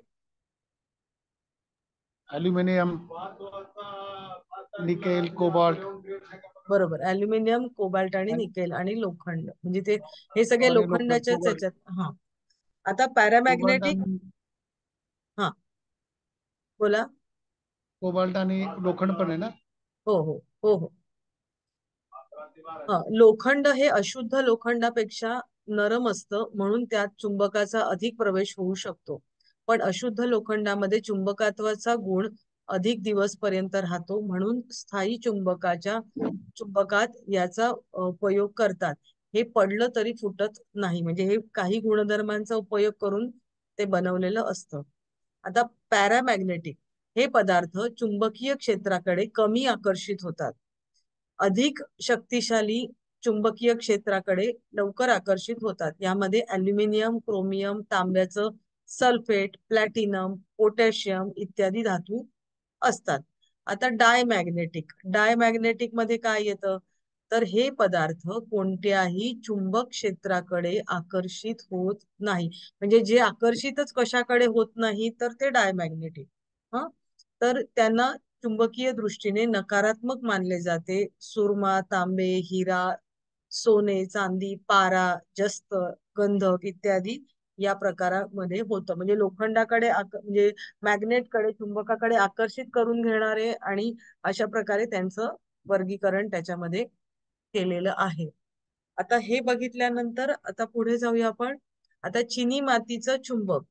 अल्युमिनियम, निकेल, कोबाल्ट बरोबर, अल्युमिनियम, कोबाल्ट आणि निकेल आणि लोखंड, म्हणजे ते हे सगळे आणि लोखंड. लोखंडाच्याच याच्यात. हा, आता कोबाल्ट पॅरामॅग्नेटिक. आणि हा, बोला. कोबाल्ट आणि लोखंड पण आहे ना. हो हो हो हो. लोखंड हे अशुद्ध लोखंडापेक्षा नरम असतं म्हणून त्यात चुंबकाचा अधिक प्रवेश होऊ शकतो. पण अशुद्ध लोखंडामध्ये चुंबकत्वाचा गुण अधिक दिवस पर्यंत राहतो म्हणून स्थायी चुंबकात याचा उपयोग करतात. हे पडलं तरी फुटत नाही, म्हणजे हे काही गुणधर्मांचा उपयोग करून ते बनवलेलं असतं. आता पॅरामॅग्नेटिक हे पदार्थ चुंबकीय क्षेत्राकडे कमी आकर्षित होतात. अधिक शक्तिशाली चुंबकीय क्षेत्राकडे लवकर आकर्षित होतात. यामध्ये अल्युमिनियम, क्रोमियम, तांब्याचं सल्फेट, प्लॅटिनम, पोटॅशियम इत्यादी धातू असतात. आता डायमॅग्नेटिक मध्ये काय येतं तर हे पदार्थ कोणत्याही चुंबक क्षेत्राकडे आकर्षित होत नाही. म्हणजे जे आकर्षितच कशाकडे होत नाही तर ते डायमॅग्नेटिक. तर त्यांना चुंबकीय दृष्टीने नकारात्मक मानले जाते. सुरमा, तांबे, हिरा, सोने, चांदी, पारा, जस्त, गंधक इत्यादी या प्रकारामध्ये होतं. म्हणजे लोखंडाकडे म्हणजे मॅग्नेटकडे, चुंबकाकडे आकर्षित करून घेणारे आणि अशा प्रकारे त्यांचं वर्गीकरण त्याच्यामध्ये केलेलं आहे. आता हे बघितल्यानंतर आता पुढे जाऊया आपण. आता चिनी मातीचं चुंबक.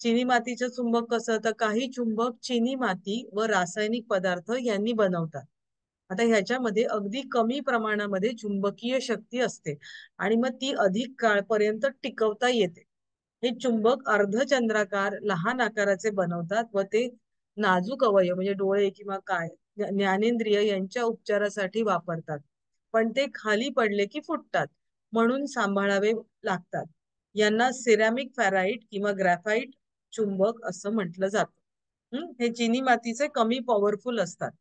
चिनी मातीचं चुंबक कसं, तर काही चुंबक चिनी माती व रासायनिक पदार्थ यांनी बनवतात. आता ह्याच्यामध्ये अगदी कमी प्रमाणामध्ये चुंबकीय शक्ती असते आणि मग ती अधिक काळपर्यंत टिकवता येते. हे चुंबक अर्धचंद्राकार लहान आकाराचे बनवतात व ते नाजूक अवयव म्हणजे डोळे किंवा काय ज्ञानेंद्रिय यांच्या उपचारासाठी वापरतात. पण ते खाली पडले की फुटतात, म्हणून सांभाळावे लागतात. यांना सिरॅमिक फॅराइट किंवा ग्रॅफाइट चुंबक असं म्हटलं जातं. हे चिनी मातीचे कमी पॉवरफुल असतात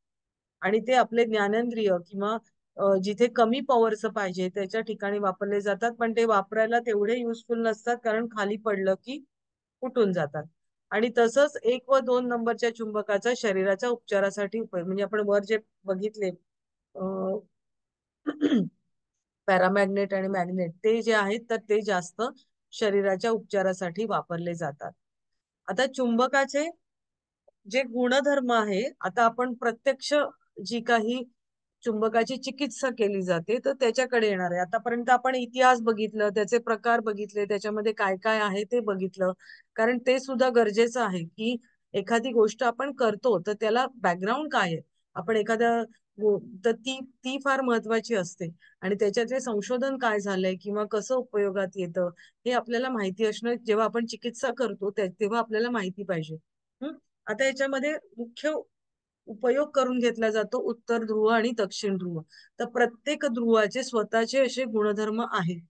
आणि ते आपले ज्ञानेंद्रिय किंवा जिथे कमी पॉवरचं पाहिजे त्याच्या ठिकाणी वापरले जातात, पण ते वापरायला तेवढे युजफुल नसतात कारण खाली पडलं की फुटून जातात. आणि तसंच 1 व 2 नंबरच्या चुंबकाचा शरीराच्या उपचारासाठी उपयोग, म्हणजे आपण वर जे बघितले पॅरामॅग्नेट आणि मॅग्नेट ते जे आहेत तर ते जास्त शरीराच्या उपचारासाठी वापरले जातात. आता चुंबकाचे जे गुणधर्म आहे, आता आपण प्रत्यक्ष जी काही चुंबकाची चिकित्सा केली जाते तर त्याच्याकडे येणार आहे. आतापर्यंत आपण इतिहास बघितलं, त्याचे प्रकार बघितले, त्याच्यामध्ये काय काय आहे ते बघितलं. कारण ते सुद्धा गरजेचं आहे की एखादी गोष्ट आपण करतो तर त्याला बॅकग्राऊंड काय आहे, आपण एखाद्या तर ती ती फार महत्वाची असते आणि त्याच्यातले संशोधन काय झालंय किंवा कसं उपयोगात येतं हे आपल्याला माहिती असणं, जेव्हा आपण चिकित्सा करतो तेव्हा आपल्याला माहिती पाहिजे. आता याच्यामध्ये मुख्य उपयोग करून घेतला जातो उत्तर ध्रुव आणि दक्षिण ध्रुव. तर प्रत्येक ध्रुवाचे स्वतःचे असे गुणधर्म आहेत.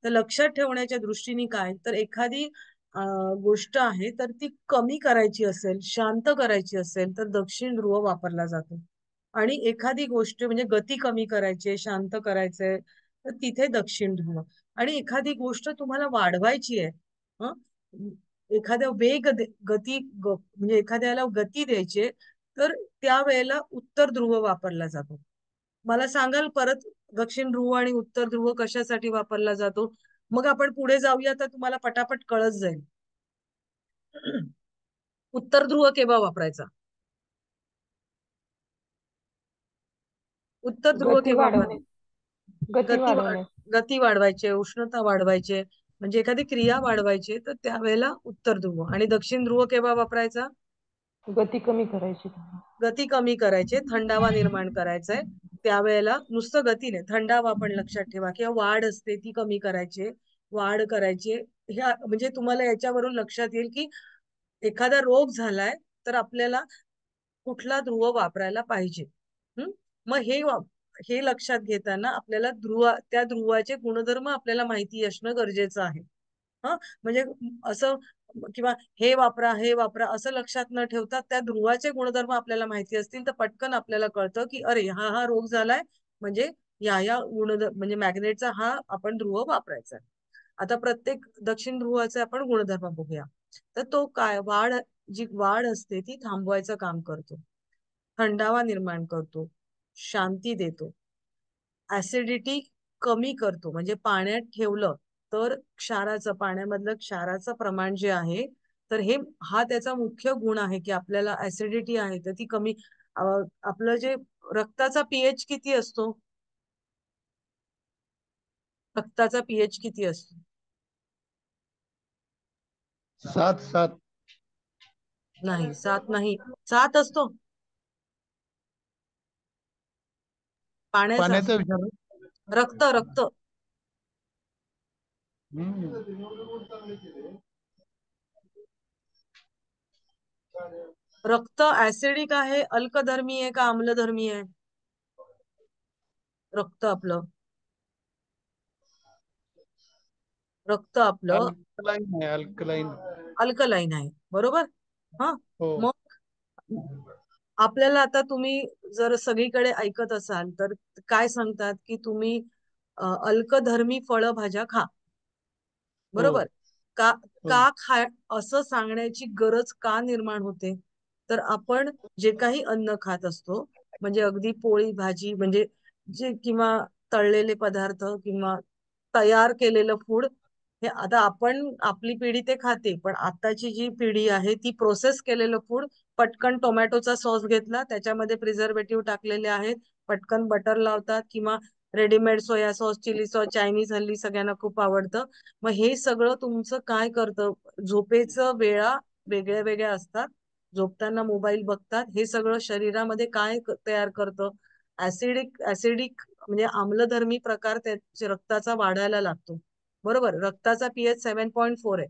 तर लक्षात ठेवण्याच्या दृष्टीने काय, तर एखादी गोष्ट आहे तर ती कमी करायची असेल, शांत करायची असेल तर दक्षिण ध्रुव वापरला जातो. आणि एखादी गोष्ट म्हणजे गती कमी करायची, शांत करायचंय तर तिथे दक्षिण ध्रुव. आणि एखादी गोष्ट तुम्हाला वाढवायची आहे, हं, एखाद्या म्हणजे एखाद्याला गती द्यायची तर त्यावेळेला उत्तर ध्रुव वापरला जातो. मला सांगाल परत दक्षिण ध्रुव आणि उत्तर ध्रुव कशासाठी वापरला जातो? मग आपण पुढे जाऊया तर तुम्हाला पटापट कळत जाईल. उत्तर ध्रुव केव्हा वापरायचा? उत्तर ध्रुव गती केव्हा वाढवणे गती गती वाढ वाढवणे गती वाढवायचे, उष्णता वाढवायचे, म्हणजे एखादी क्रिया वाढवायची तर त्यावेळेला उत्तर ध्रुव. आणि दक्षिण ध्रुव केव्हा वापरायचा? गती कमी करायची. गती कमी करायचे, थंडावा निर्माण करायचाय त्यावेळेला. नुसतं गती नाही, थंडावा पण लक्षात ठेवा, किंवा वाढ असते ती कमी करायची, वाढ करायची. ह्या म्हणजे तुम्हाला याच्यावरून लक्षात येईल की एखादा रोग झालाय तर आपल्याला कुठला ध्रुव वापरायला पाहिजे. मग हे लक्षात घेताना आपल्याला त्या ध्रुवाचे गुणधर्म आपल्याला माहिती असणं गरजेचं आहे. म्हणजे असं किंवा हे वापरा असं लक्षात न ठेवता त्या ध्रुवाचे गुणधर्म आपल्याला माहिती असतील तर पटकन आपल्याला कळतं की अरे हा हा रोग झालाय, म्हणजे या गुणधर्म म्हणजे मॅग्नेटचा हा आपण ध्रुव वापरायचा. आता प्रत्येक दक्षिण ध्रुवाचे आपण गुणधर्म बघूया. तर तो काय, जी वाढ असते ती थांबवायचं काम करतो, थंडावा निर्माण करतो, शांती देतो, ऍसिडिटी कमी करतो, म्हणजे पाण्यात ठेवलं तर पाण्यामधलं क्षाराचं प्रमाण जे आहे तर हा त्याचा मुख्य गुण आहे की आपल्याला ऍसिडिटी आहे तर ती कमी. आपलं जे रक्ताचा पीएच किती असतो, रक्ताचा पीएच किती असतो? 7-7. नाही, 7 नाही, 7 असतो पाण्याचा. पाण्याचा विचार. रक्त रक्त रक्त ऍसिडिक आहे, अल्कधर्मी आहे का आम्लधर्मी आहे? रक्त आपलं रक्त आपलं अल्कलाईन आहे, अल्कलाईन. अल्कलाईन आहे, बरोबर. हा, हो. मग आपल्याला आता तुम्ही जर सगळीकडे ऐकत असाल तर काय सांगतात की तुम्ही अल्कधर्मी फळभाज्या खा, हो. बरोबर. का हो. का खा असं सांगण्याची गरज का निर्माण होते? तर आपण जे काही अन्न खात असतो, म्हणजे अगदी पोळी भाजी, म्हणजे जे किंवा तळलेले पदार्थ किंवा तयार केलेलं फूड, हे आता आपण आपली पिढी ते खाते, पण आताची जी पिढी आहे ती प्रोसेस केलेलं फूड, पटकन टोमॅटोचा सॉस घेतला, त्याच्यामध्ये प्रिझर्वेटिव्ह टाकलेले आहेत, पटकन बटर लावतात किंवा readymade soya sauce, chilli sauce, Chinese हल्ली सगळ्यांना खूप आवडतं. मग हे सगळं तुमचं काय करतं, झोपेचं वेळा वेगळ्या वेगळ्या असतात, झोपताना मोबाईल बघतात, हे सगळं शरीरामध्ये काय तयार करतं, ऍसिडिक म्हणजे आम्लधर्मी प्रकार त्या रक्ताचा वाढायला लागतो. बरोबर, रक्ताचा पीएच 7.4 आहे,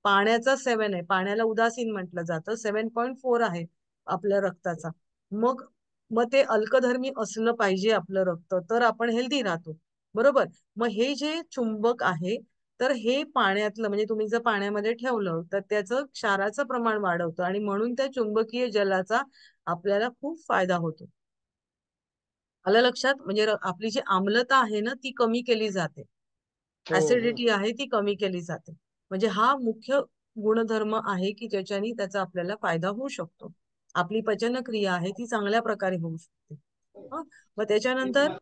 पाण्याचा 7 आहे, पाण्याला उदासीन म्हटलं जातं, 7.4 आहे आपल्या रक्ताचा. मग मग ते अल्कधर्मी असलं पाहिजे आपलं रक्त, तर आपण हेल्दी राहतो. बरोबर. मग हे जे चुंबक आहे, तर हे पाण्यातलं, म्हणजे तुम्ही जर पाण्यामध्ये ठेवलं तर त्याचं क्षाराचं प्रमाण वाढवतं आणि म्हणून त्या चुंबकीय जलाचा आपल्याला खूप फायदा होतो. आलं लक्षात? म्हणजे आपली जी आम्लता आहे ना ती कमी केली जाते, हो हो. ऍसिडिटी आहे ती कमी केली जाते. म्हणजे हा मुख्य गुणधर्म आहे की ज्याच्यानी त्याचा आपल्याला फायदा होऊ शकतो. आपली पचनक्रिया आहे ती चांगल्या प्रकारे होऊ शकते. हं? मग त्याच्यानंतर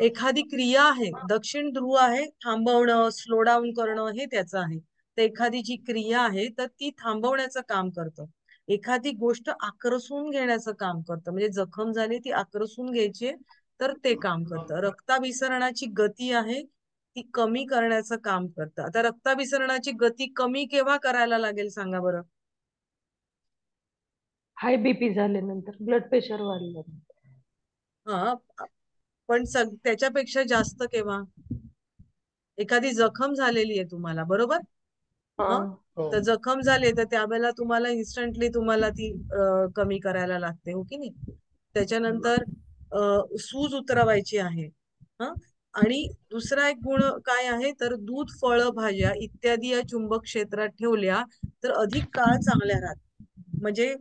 एखादी क्रिया आहे, दक्षिण ध्रुव आहे, थांबवणं, स्लो डाऊन करणं, हे त्याचं आहे. तर एखादी जी क्रिया आहे तर ती थांबवण्याचं काम करतं. एखादी गोष्ट आकर्षून घेण्याचं काम करतं, म्हणजे जखम झाली ती आकर्षून घ्यायची तर ते काम करतं. रक्ताभिसरणाची गती आहे ती कमी करण्याचं काम करतं. आता रक्ताभिसरणाची गती कमी केव्हा करायला लागेल सांगा बरं? हाय बीपी झाल्यानंतर, ब्लड प्रेशर वाढल्यानंतर. हा, पण त्याच्यापेक्षा जास्त केव्हा? एखादी जखम झालेली आहे तुम्हाला, बरोबर? हा. हं? हो. तर जखम झाली तर त्यावेळेला तुम्हाला इन्स्टंटली तुम्हाला ती कमी करायला लागते, हो की नाही? त्याच्यानंतर सूज उतरवायची आहे. हं? आणि दुसरा एक गुण काय आहे, तर दूध, फळं, भाज्या इत्यादी या चुंबक क्षेत्रात ठेवल्या तर अधिक काळ चांगल्या राहतात. म्हणजे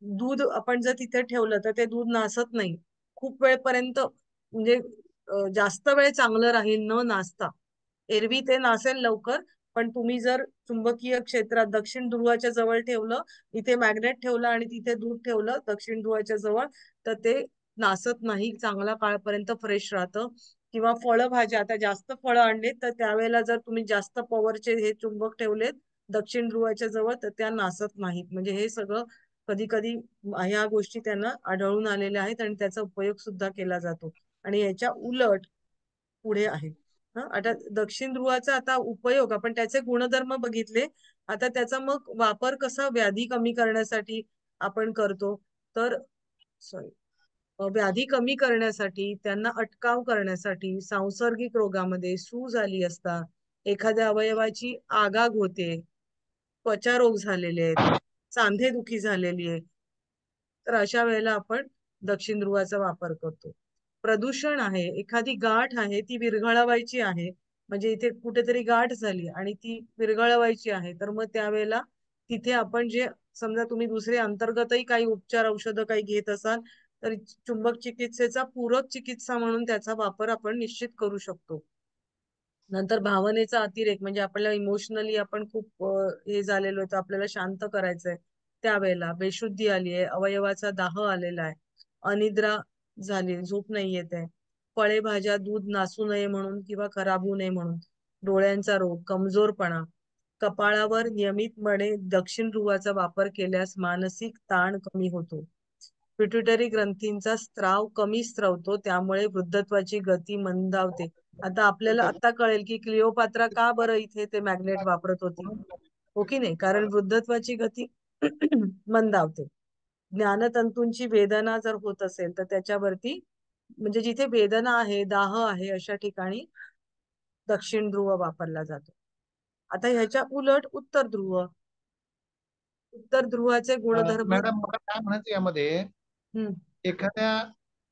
दूध आपण जर तिथे ठेवलं तर ते दूध नासत नाही खूप वेळपर्यंत, म्हणजे जास्त वेळ चांगलं राहील न नासता. एरवी ते नासेल लवकर, पण तुम्ही जर चुंबकीय क्षेत्रात दक्षिण ध्रुवाच्या जवळ ठेवलं, इथे मॅग्नेट ठेवलं आणि तिथे दूध ठेवलं दक्षिण ध्रुवाच्या जवळ, तर ते नासत नाही, चांगला काळपर्यंत फ्रेश राहतं. किंवा फळभाज्या, आता जास्त फळं आणलीत तर त्यावेळेला जर तुम्ही जास्त पॉवरचे हे चुंबक ठेवलेत दक्षिण ध्रुवाच्या जवळ तर त्या नासत नाहीत. म्हणजे हे सगळं कधी कधी ह्या गोष्टी त्यांना आढळून आलेल्या आहेत आणि त्याचा उपयोग सुद्धा केला जातो. आणि याच्या उलट पुढे आहे. आता दक्षिण ध्रुवाचा आता उपयोग, आपण त्याचे गुणधर्म बघितले, आता त्याचा मग वापर कसा व्याधी कमी करण्यासाठी आपण करतो, तर सॉरी, व्याधी कमी करण्यासाठी, त्यांना अटकाव करण्यासाठी, सांसर्गिक रोगामध्ये सूज आली असता, एखाद्या अवयवाची आगाग होते, त्वचारोग झालेले आहेत, सांधेदुखी झालेली आहे, तर अशा वेळेला आपण दक्षिण ध्रुवाचा वापर करतो. प्रदूषण आहे, एखादी गाठ आहे ती विरघळवायची आहे, म्हणजे इथे कुठेतरी गाठ झाली आणि ती विरघळवायची आहे, तर मग त्यावेळेला तिथे आपण जे, समजा तुम्ही दुसरे अंतर्गतही काही उपचार औषधं काही घेत असाल तर चुंबक चिकित्सेचा पूरक चिकित्सा म्हणून त्याचा वापर आपण निश्चित करू शकतो. नंतर भावनेचा अतिरेक, म्हणजे आपल्याला इमोशनली आपण खूप हे झालेलो आहे तर आपल्याला शांत करायचंय, त्यावेळेला बेशुद्धी आली आहे, अवयवाचा दाह आलेला आहे, अनिद्रा झाली, झोप नाही येत आहे, फळे भाज्या दूध नासू नये म्हणून किंवा खराब होऊ नये म्हणून, डोळ्यांचा रोग, कमजोरपणा, कपाळावर नियमितपणे दक्षिण ध्रुवाचा वापर केल्यास मानसिक ताण कमी होतो, पिट्युटरी ग्रंथींचा स्त्राव कमी स्त्रवतो, त्यामुळे वृद्धत्वाची गती मंदावते. आता आपल्याला आता कळेल की क्लिओपात्रा का बरं इथे ते मॅग्नेट वापरत होती, हो की नाही? कारण वृद्धत्वाची गती मंदावते. ज्ञानतंतूंची वेदना जर होत असेल तर त्याच्यावरती, म्हणजे जिथे वेदना आहे, दाह आहे, अशा ठिकाणी दक्षिण ध्रुव वापरला जातो. आता ह्याच्या उलट उत्तर ध्रुव, उत्तर ध्रुवाचे गुणधर्म. मॅडम, मला काय म्हणायचं यामध्ये, हम्म एखाद्या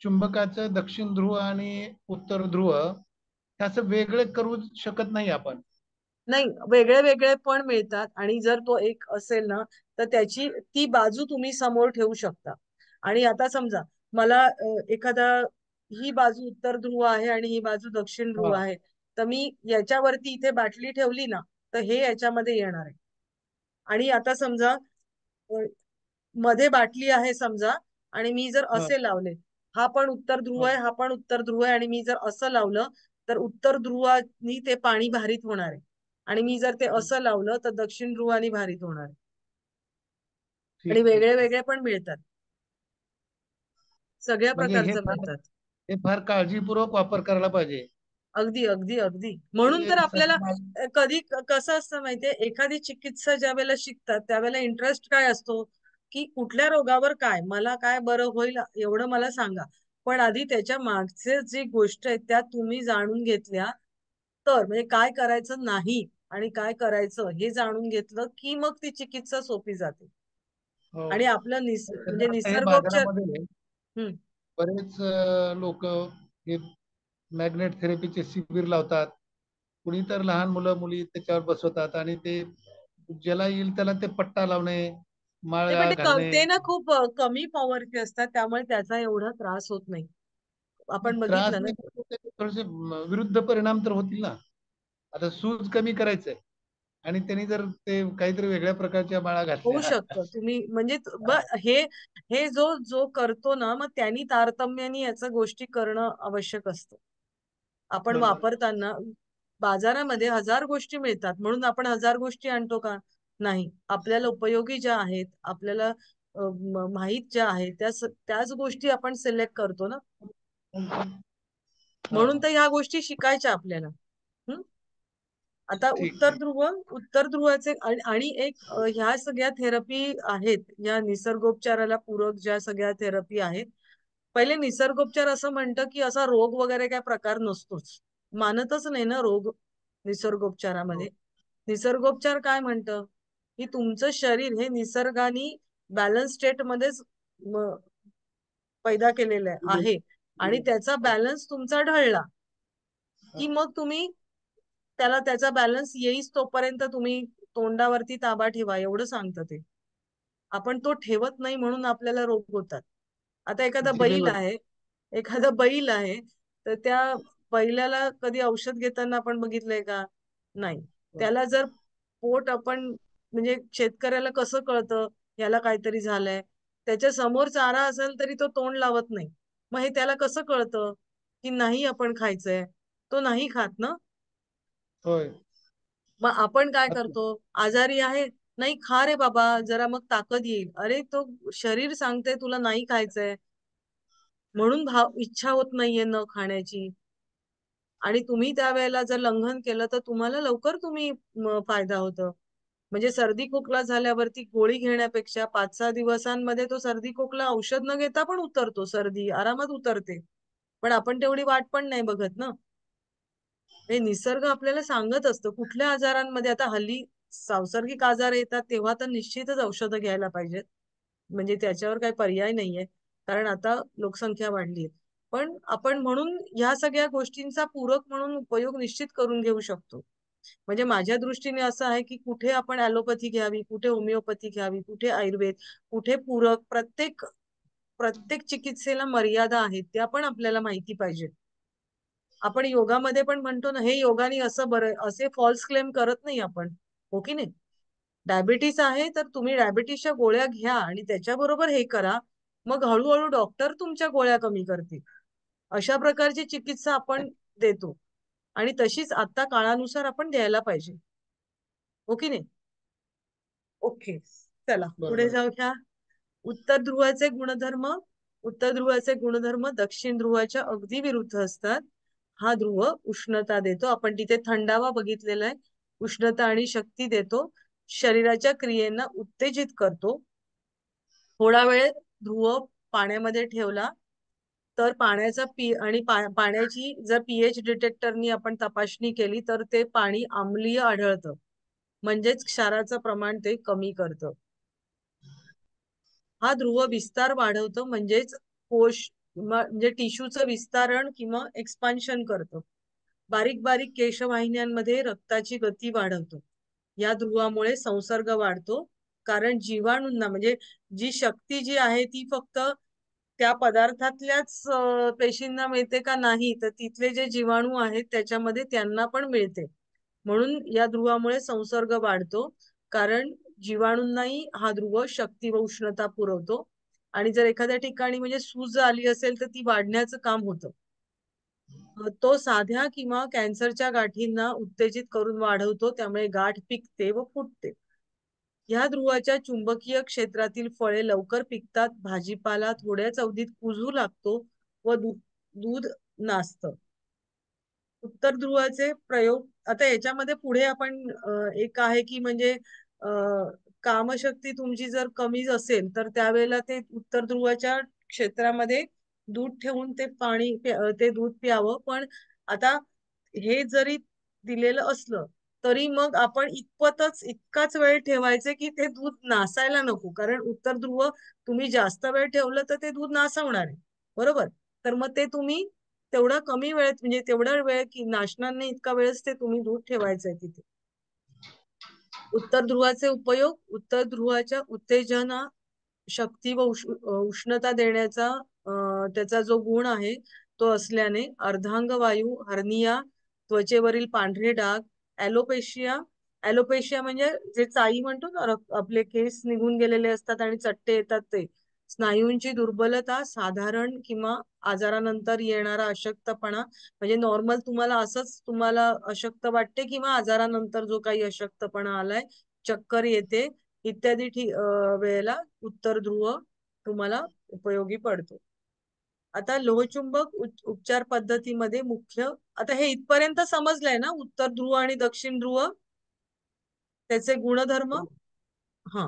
चुंबकाचं दक्षिण ध्रुव आणि उत्तर ध्रुव त्याचं वेगळं करू शकत नाही आपण. नाही, वेगळे वेगळे पण मिळतात आणि जर तो एक असेल ना तर त्याची ती बाजू तुम्ही समोर ठेवू शकता. आणि आता समजा मला एखादा, ही बाजू उत्तर ध्रुव आहे आणि ही बाजू दक्षिण ध्रुव हा. आहे, तर मी याच्यावरती इथे बाटली ठेवली ना तर हे याच्यामध्ये येणार आहे. आणि आता समजा मध्ये बाटली आहे समजा, आणि मी जर हा. असे लावले, हा पण उत्तर ध्रुव आहे, हा पण उत्तर ध्रुव आहे, आणि मी जर असं लावलं तर उत्तर ध्रुवानी ते पाणी भारित होणार आहे, आणि मी जर ते असं लावलं तर दक्षिण ध्रुवानी भारित होणार आहे. आणि ठीक ठीक वेगळे ठीक. वेगळे पण मिळतात, सगळ्या म्हणजे प्रकारचं मिळतात. हे फार काळजीपूर्वक वापर करायला पाहिजे. अगदी अगदी अगदी. म्हणून हे तर आपल्याला सध्या माझं- कधी कसं असतं माहितीये, एखादी चिकित्सा ज्या वेळेला शिकतात त्यावेळेला इंटरेस्ट काय असतो, की कुठल्या रोगावर काय मला काय बरं होईल एवढं मला सांगा. पण आधी त्याच्या मागचे जी गोष्ट आहे त्या तुम्ही जाणून घेतल्या तर, म्हणजे काय करायचं नाही आणि काय करायचं हे जाणून घेतलं की मग ती चिकित्सा सोपी जाते. हो. आणि आपलं म्हणजे सध्या आता हे निसर्गोपचार. बाजारामध्ये हम्म. बरेच लोक हे मॅग्नेट थेरपीचे शिबिर लावतात. कुणी तर लहान मुलं मुली त्याच्यावर बसवतात आणि ते ज्याला येईल त्याला ते पट्टा लावणे, ते पण माळ घालणे. ते ना खूप कमी पॉवरचे असतात, त्यामुळे त्याचा एवढा त्रास होत नाही. आपण त्रास बघितलं ना. नाही पण त्याचे थोडेसे विरुद्ध परिणाम तर होतील ना. आता सूज कमी करायचंय आणि त्यांनी जर ते काहीतरी वेगळ्या प्रकारच्या माळा होऊ घातल्या. शकतं तुम्ही म्हणजे हे हे जो जो करतो ना, मग त्यांनी तारतम्याने याचा गोष्टी करणं आवश्यक असतं. आपण बरोबर. वापरताना बाजारामध्ये हजार गोष्टी मिळतात म्हणून आपण हजार गोष्टी आणतो का? नाही. आपल्याला उपयोगी ज्या आहेत, आपल्याला माहित ज्या आहेत त्याच गोष्टी आपण सिलेक्ट करतो ना. हा. म्हणून तर ह्या गोष्टी शिकायच्या आपल्याला. हम्म. आता ठीक उत्तर ठीक. ध्रुव, उत्तर ध्रुवाचे आणि एक ह्या सगळ्या थेरपी आहेत, या निसर्गोपचाराला पूरक ज्या सगळ्या थेरपी आहेत. पहिले निसर्गोपचार असं म्हणतं की असा रोग वगैरे काय प्रकार नसतोच, मानतच नाही ना रोग निसर्गोपचारामध्ये. निसर्गोपचार काय म्हणतं की तुमचं शरीर हे निसर्गाने बॅलन्स स्टेट मध्येच पैदा केलेलं आहे, आणि त्याचा बॅलन्स तुमचा ढळला की मग तुम्ही त्याला त्याचा बॅलन्स येईस तोपर्यंत तुम्ही तोंडावरती ताबा ठेवा एवढं सांगतं ते. आपण तो ठेवत नाही म्हणून आपल्याला रोग होतात. आता जिभेवर. एखादा बैल आहे, तर त्या बैलाला कधी औषध घेताना आपण बघितलंय का? नाही. त्याला जर पोट आपण म्हणजे शेतकऱ्याला कसं कळतं याला काहीतरी झालंय, त्याच्या समोर चारा असेल तरी तो तोंड लावत नाही. मग हे त्याला कसं कळतं की नाही आपण खायचंय? तो नाही खात ना. होय. मग आपण काय आता करतो? आजारी आहे, नाही खा रे बाबा जरा मग ताकद येईल. अरे तो शरीर सांगते तुला नाही खायचंय, म्हणून इच्छा होत नाहीये न खाण्याची, आणि तुम्ही त्यावेळेला जर लंघन केलं तर तुम्हाला लवकर फायदा होतो. म्हणजे सर्दी खोकला झाल्यावरती गोळी घेण्यापेक्षा 5-6 दिवसांमध्ये तो सर्दी खोकला औषध न घेता पण उतरतो, सर्दी आरामात उतरते. पण आपण तेवढी वाट पण नाही बघत ना. हे निसर्ग आपल्याला सांगत असतो कुठल्या आजारांमध्ये. आता हल्ली सांसर्गिक आजार येतात तेव्हा तर निश्चितच औषधं घ्यायला पाहिजेत, म्हणजे त्याच्यावर काही पर्याय नाहीये, कारण आता लोकसंख्या वाढली आहे. पण आपण म्हणून ह्या सगळ्या गोष्टींचा पूरक म्हणून उपयोग निश्चित करून घेऊ शकतो. म्हणजे माझ्या दृष्टीने असं आहे की कुठे आपण ॲलोपॅथी घ्यावी, कुठे होमिओपॅथी घ्यावी, कुठे आयुर्वेद, कुठे पूरक. प्रत्येक प्रत्येक चिकित्सेला मर्यादा आहेत, त्या पण आपल्याला माहिती पाहिजे. आपण योगामध्ये पण म्हणतो ना, हे योगाने असं बरं, असे फॉल्स क्लेम करत नाही आपण, हो की नाही? डायबिटीस आहे तर तुम्ही डायबिटीसच्या गोळ्या घ्या आणि त्याच्याबरोबर हे करा, मग हळूहळू डॉक्टर तुमच्या गोळ्या कमी करतील. अशा प्रकारची चिकित्सा आपण देतो, आणि तशीच आता काळानुसार आपण द्यायला पाहिजे, हो की नाही? ओके, चला पुढे बरोबर. जाऊया. उत्तर ध्रुवाचे गुणधर्म. उत्तर ध्रुवाचे गुणधर्म दक्षिण ध्रुवाच्या अगदी विरुद्ध असतात. हा ध्रुव उष्णता देतो, आपण तिथे थंडावा बघितलेला आहे. उष्णता आणि शक्ती देतो, शरीराच्या क्रियेंना उत्तेजित करतो. थोडा वेळ ध्रुव पाण्यामध्ये ठेवला तर पाण्याचा पाण्याची जर पीएच डिटेक्टरनी आपण तपासणी केली तर ते पाणी आम्लीय आढळतं, म्हणजेच क्षाराचं प्रमाण ते कमी करतं. हा ध्रुव विस्तार वाढवतो, म्हणजेच कोश म्हणजे टिश्यूचं विस्तारण किंवा एक्सपान्शन करतो. बारीक बारीक केशवाहिन्यांमध्ये रक्ताची गती वाढवतो. या ध्रुवामुळे संसर्ग वाढतो, कारण जीवाणूंना म्हणजे जी शक्ती जी आहे ती फक्त त्या पदार्थातल्याच पेशींना मिळते का? नाही, तर तिथले जे जीवाणू आहेत त्याच्यामध्ये त्यांना पण मिळते. म्हणून या ध्रुवामुळे संसर्ग वाढतो, कारण जीवाणूंनाही हा ध्रुव शक्ती व उष्णता पुरवतो. आणि जर एखाद्या ठिकाणी म्हणजे सूज आली असेल तर ती वाढण्याचं काम होतं. तो साध्या किंवा कॅन्सरच्या गाठींना उत्तेजित करून वाढवतो, त्यामुळे गाठ पिकते व फुटते. ह्या ध्रुवाच्या चुंबकीय क्षेत्रातील फळे लवकर पिकतात, भाजीपाला थोड्याच अवधीत कुजू लागतो व दूध नासतं. उत्तर ध्रुवाचे प्रयोग आता याच्यामध्ये पुढे आपण एक आहे की म्हणजे कामशक्ती तुमची जर कमी असेल तर त्यावेळेला ते उत्तर ध्रुवाच्या क्षेत्रामध्ये दूध ठेवून ते ते दूध प्यावं. पण आता हे जरी दिलेलं असलं तरी मग आपण इतकाच वेळ ठेवायचे की ते दूध नासायला नको, कारण उत्तर ध्रुव तुम्ही जास्त वेळ ठेवलं तर ते दूध नासवणार आहे, बरोबर. तर मग ते तुम्ही तेवढा कमी वेळेत म्हणजे तेवढा वेळ की नाशणार नाही इतका वेळच ते तुम्ही दूध ठेवायचंय तिथे. उत्तर ध्रुवाचे उपयोग, उत्तर ध्रुवाच्या उत्तेजना शक्ती व उष्णता देण्याचा त्याचा जो गुण आहे तो असल्याने अर्धांगवायू, हर्निया, त्वचेवरील पांढरे डाग, ॲलोपेशिया, ॲलोपेशिया म्हणजे जे चाई म्हणतो ना, आपले केस निघून गेलेले असतात आणि चट्टे येतात ते, स्नायूंची दुर्बलता, साधारण किंवा आजारानंतर येणारा अशक्तपणा, म्हणजे नॉर्मल तुम्हाला असंच तुम्हाला अशक्त वाटते किंवा आजारानंतर जो काही अशक्तपणा आलाय, चक्कर येते इत्यादी वेळेला उत्तर ध्रुव तुम्हाला उपयोगी पडतो. आता लोहचुंबक उपचार पद्धतीमध्ये मुख्य, आता हे इथपर्यंत समजलंय ना उत्तर ध्रुव आणि दक्षिण ध्रुव त्याचे गुणधर्म. हा,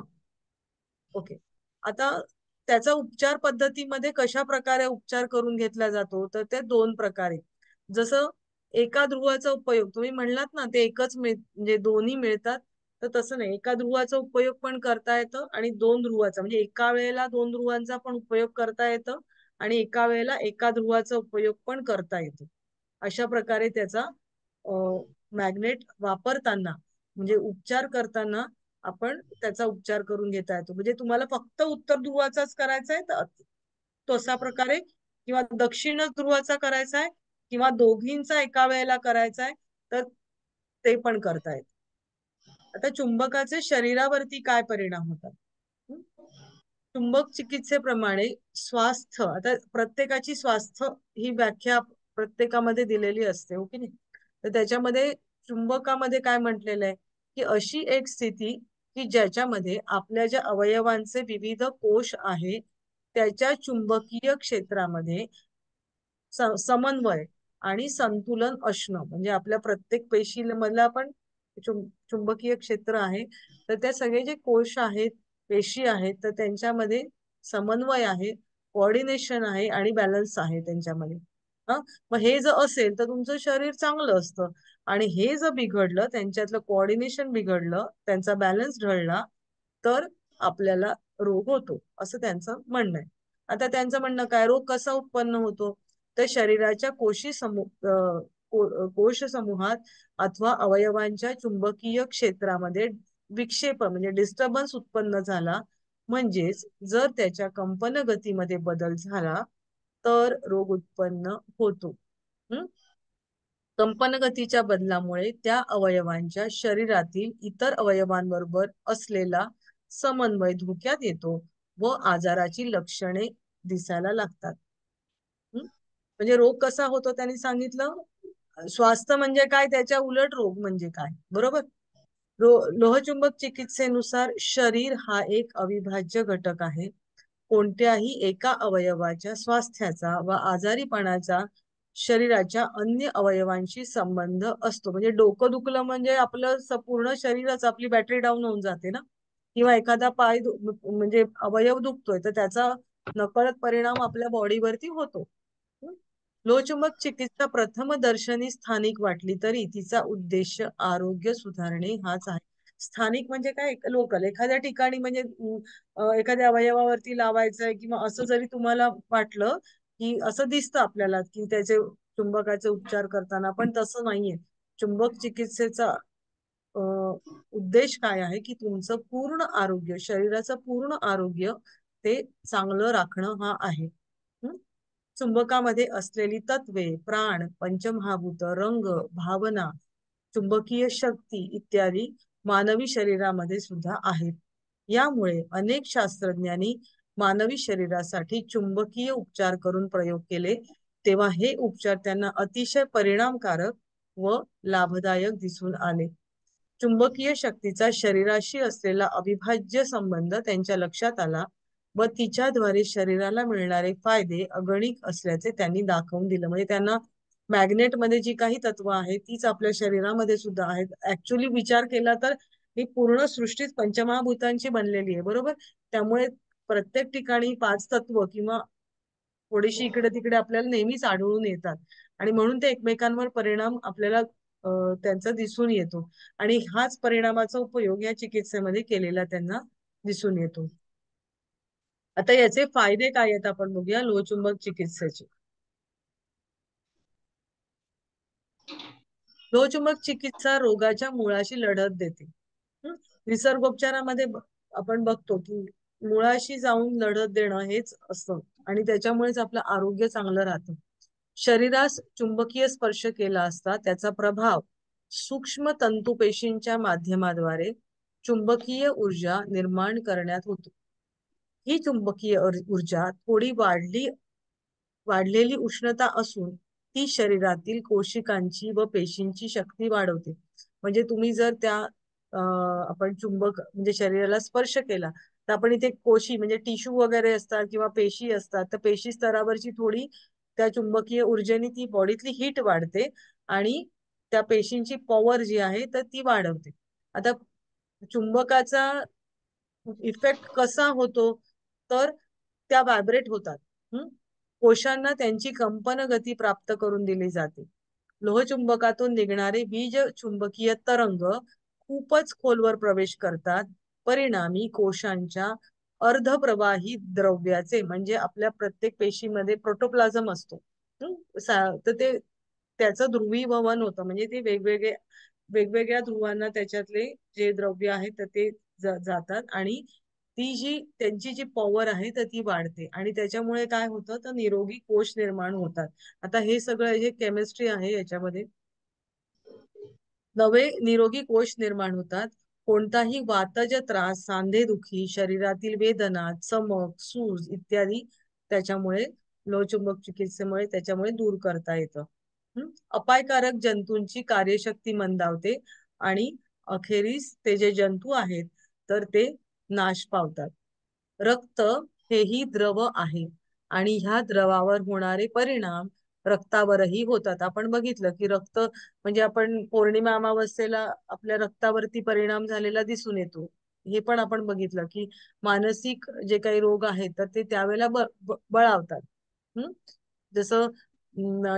ओके. आता त्याचा उपचार पद्धतीमध्ये कशा प्रकारे उपचार करून घेतला जातो तर ते दोन प्रकारे. जसं एका ध्रुवाचा उपयोग तुम्ही म्हणलात ना ते एकच म्हणजे दोन्ही मिळतात, तर तसं नाही, एका ध्रुवाचा उपयोग पण करता येतं आणि दोन ध्रुवाचा म्हणजे एका वेळेला दोन ध्रुवांचा पण उपयोग करता येतं आणि एका वेळेला एका ध्रुवाचा उपयोग पण करता येतो. अशा प्रकारे त्याचा मॅग्नेट वापरताना म्हणजे उपचार करताना आपण त्याचा उपचार करून घेता येतो. म्हणजे तुम्हाला फक्त उत्तर ध्रुवाचाच करायचा आहे तर तसा प्रकारे, किंवा दक्षिण ध्रुवाचा करायचा आहे किंवा दोघींचा एका वेळेला करायचा आहे तर ते पण करता येत. आता चुंबकाचे शरीरावरती काय परिणाम होतात. चुंबक चिकित्सेप्रमाणे स्वास्थ्य, आता प्रत्येकाची स्वास्थ्य ही व्याख्या प्रत्येकामध्ये दिलेली असते, हो की नाही. तर त्याच्यामध्ये चुंबकामध्ये काय म्हटलेलं आहे की अशी एक स्थिती की ज्याच्यामध्ये आपल्या ज्या अवयवांचे विविध कोश आहे त्याच्या चुंबकीय क्षेत्रामध्ये समन्वय आणि संतुलन असणं, म्हणजे आपल्या प्रत्येक पेशी मधला पण चुंबकीय क्षेत्र आहे, तर त्या सगळे जे कोश आहेत, पेशी आहेत, तर त्यांच्यामध्ये समन्वय आहे, कोऑर्डिनेशन आहे आणि बॅलन्स आहे त्यांच्यामध्ये. मग हे जर असेल तर तुमचं शरीर चांगलं असतं, आणि हे जर बिघडलं, त्यांच्यातलं कोऑर्डिनेशन बिघडलं, त्यांचा बॅलन्स ढळला, तर आपल्याला रोग होतो, असं त्यांचं म्हणणं आहे. आता त्यांचं म्हणणं काय, रोग कसा उत्पन्न होतो, तर शरीराच्या कोश समूहात अथवा अवयवांच्या चुंबकीय क्षेत्रामध्ये विक्षेप म्हणजे डिस्टर्बन्स उत्पन्न झाला, म्हणजेच जर त्याच्या कंपन गतीमध्ये बदल झाला तर रोग उत्पन्न होतो. कंपन गतीच्या बदलामुळे त्या अवयवांच्या शरीरातील इतर अवयवांबरोबर असलेला समन्वय धोक्यात येतो व आजाराची लक्षणे दिसायला लागतात. म्हणजे रोग कसा होतो त्यांनी सांगितलं, स्वास्थ्य म्हणजे काय, त्याच्या उलट रोग म्हणजे काय, बरोबर. लोहचुंबक चिकित्सेनुसार शरीर हा एक अविभाज्य घटक आहे. कोणत्याही एका अवयवाच्या स्वास्थ्याचा व आजारीपणाचा शरीराच्या अन्य अवयवांशी संबंध असतो. म्हणजे डोकं दुखलं म्हणजे आपलं पूर्ण शरीरच, आपली बॅटरी डाऊन होऊन जाते ना, किंवा एखादा पाय म्हणजे अवयव दुखतोय तर त्याचा नकळत परिणाम आपल्या बॉडीवरती होतो. लोहचुंबक चिकित्सा प्रथम दर्शनी स्थानिक वाटली तरी तिचा उद्देश आरोग्य सुधारणे हाच आहे. स्थानिक म्हणजे काय, लोकल, एखाद्या ठिकाणी म्हणजे एखाद्या अवयवावरती लावायचंय किंवा असं जरी तुम्हाला वाटलं की असं दिसतं आपल्याला की त्याचे चुंबकाचे उपचार करताना, पण तसं नाहीये. चुंबक चिकित्सेचा उद्देश काय आहे की तुमचं पूर्ण आरोग्य, शरीराचं पूर्ण आरोग्य ते चांगलं राखणं हा आहे. चुंबकामध्ये असलेली तत्वे, प्राण, पंचमहाभूत, रंग, भावना, चुंबकीय शक्ती इत्यादी मानवी शरीरामध्ये सुद्धा आहेत. यामुळे अनेक शास्त्रज्ञांनी मानवी शरीरासाठी चुंबकीय उपचार करून प्रयोग केले, तेव्हा हे उपचार त्यांना अतिशय परिणामकारक व लाभदायक दिसून आले. चुंबकीय शक्तीचा शरीराशी असलेला अविभाज्य संबंध त्यांच्या लक्षात आला व तिच्याद्वारे शरीराला मिळणारे फायदे अगणित असल्याचे त्यांनी दाखवून दिलं. म्हणजे त्यांना मॅग्नेट मध्ये जी काही तत्व आहेत तीच आपल्या शरीरामध्ये सुद्धा आहेत. ऍक्च्युली विचार केला तर ही पूर्ण सृष्टीच पंचमहाभूतांची बनलेली आहे, बरोबर. त्यामुळे प्रत्येक ठिकाणी 5 तत्व किंवा थोडीशी इकडे तिकडे आपल्याला नेहमीच आढळून येतात आणि म्हणून ते एकमेकांवर परिणाम आपल्याला त्यांचा दिसून येतो आणि हाच परिणामाचा उपयोग या चिकित्सेमध्ये केलेला त्यांना दिसून येतो. आता याचे फायदे काय आहेत आपण बघूया लोहचुंबक चिकित्सेचे. लोहचुंबक चिकित्सा रोगाच्या मुळाशी लढत देते. निसर्गोपचारामध्ये आपण बघतो की मुळाशी जाऊन लढत देणं हेच असतं आणि त्याच्यामुळेच आपलं आरोग्य चांगलं राहतं. शरीरास चुंबकीय स्पर्श केला असता त्याचा प्रभाव सूक्ष्म तंतुपेशींच्या माध्यमाद्वारे चुंबकीय ऊर्जा निर्माण करण्यात होतो. ही चुंबकीय ऊर्जा थोडी वाढलेली उष्णता असून ती शरीरातील कोशिकांची व पेशींची शक्ती वाढवते. म्हणजे तुम्ही जर त्या आपण चुंबक म्हणजे शरीराला स्पर्श केला तर आपण इथे कोशी म्हणजे टिश्यू वगैरे असतात किंवा पेशी असतात, तर पेशी स्तरावरची थोडी त्या चुंबकीय ऊर्जेने ती बॉडीतली हीट वाढते आणि त्या पेशींची पॉवर जी आहे तर ती वाढवते. आता चुंबकाचा इफेक्ट कसा होतो तर त्या व्हायब्रेट होतात. कोशांना त्यांची कंपन गती प्राप्त करून दिली जाते. लोहचुंबकातून निघणारे बीज चुंबकीय तरंग खूपच खोलवर प्रवेश करतात. परिणामी कोशांच्या अर्धप्रवाही द्रव्याचे म्हणजे आपल्या प्रत्येक पेशीमध्ये प्रोटोप्लाझम असतो, तर ते त्याचं ध्रुवीभवन होतं. म्हणजे ते वेगवेगळ्या ध्रुवांना त्याच्यातले जे द्रव्य आहेत तर ते जातात आणि त्यांची जी पॉवर आहे तर ती वाढते आणि त्याच्यामुळे काय होतं तर निरोगी कोश निर्माण होतात. आता हे सगळं हे केमिस्ट्री आहे याच्यामध्ये. नवे निरोगी कोश निर्माण होतात. कोणताही वातज त्रास, सांधेदुखी, शरीरातील वेदना, चमक, सूज इत्यादी त्याच्यामुळे लोहचुंबक चिकित्सेमुळे त्याच्यामुळे दूर करता येतं. अपायकारक जंतूंची कार्यशक्ती मंदावते आणि अखेरीस ते जे जंतू आहेत तर ते नाश पावतात. रक्त हेही द्रव आहे आणि ह्या द्रवावर होणारे परिणाम रक्तावरही होतात. आपण बघितलं की रक्त म्हणजे आपण पौर्णिमा अमावस्येला आपल्या रक्तावरती परिणाम झालेला दिसून येतो. हे पण आपण बघितलं की मानसिक जे काही रोग आहेत तर ते त्यावेळेला बळावतात. जसं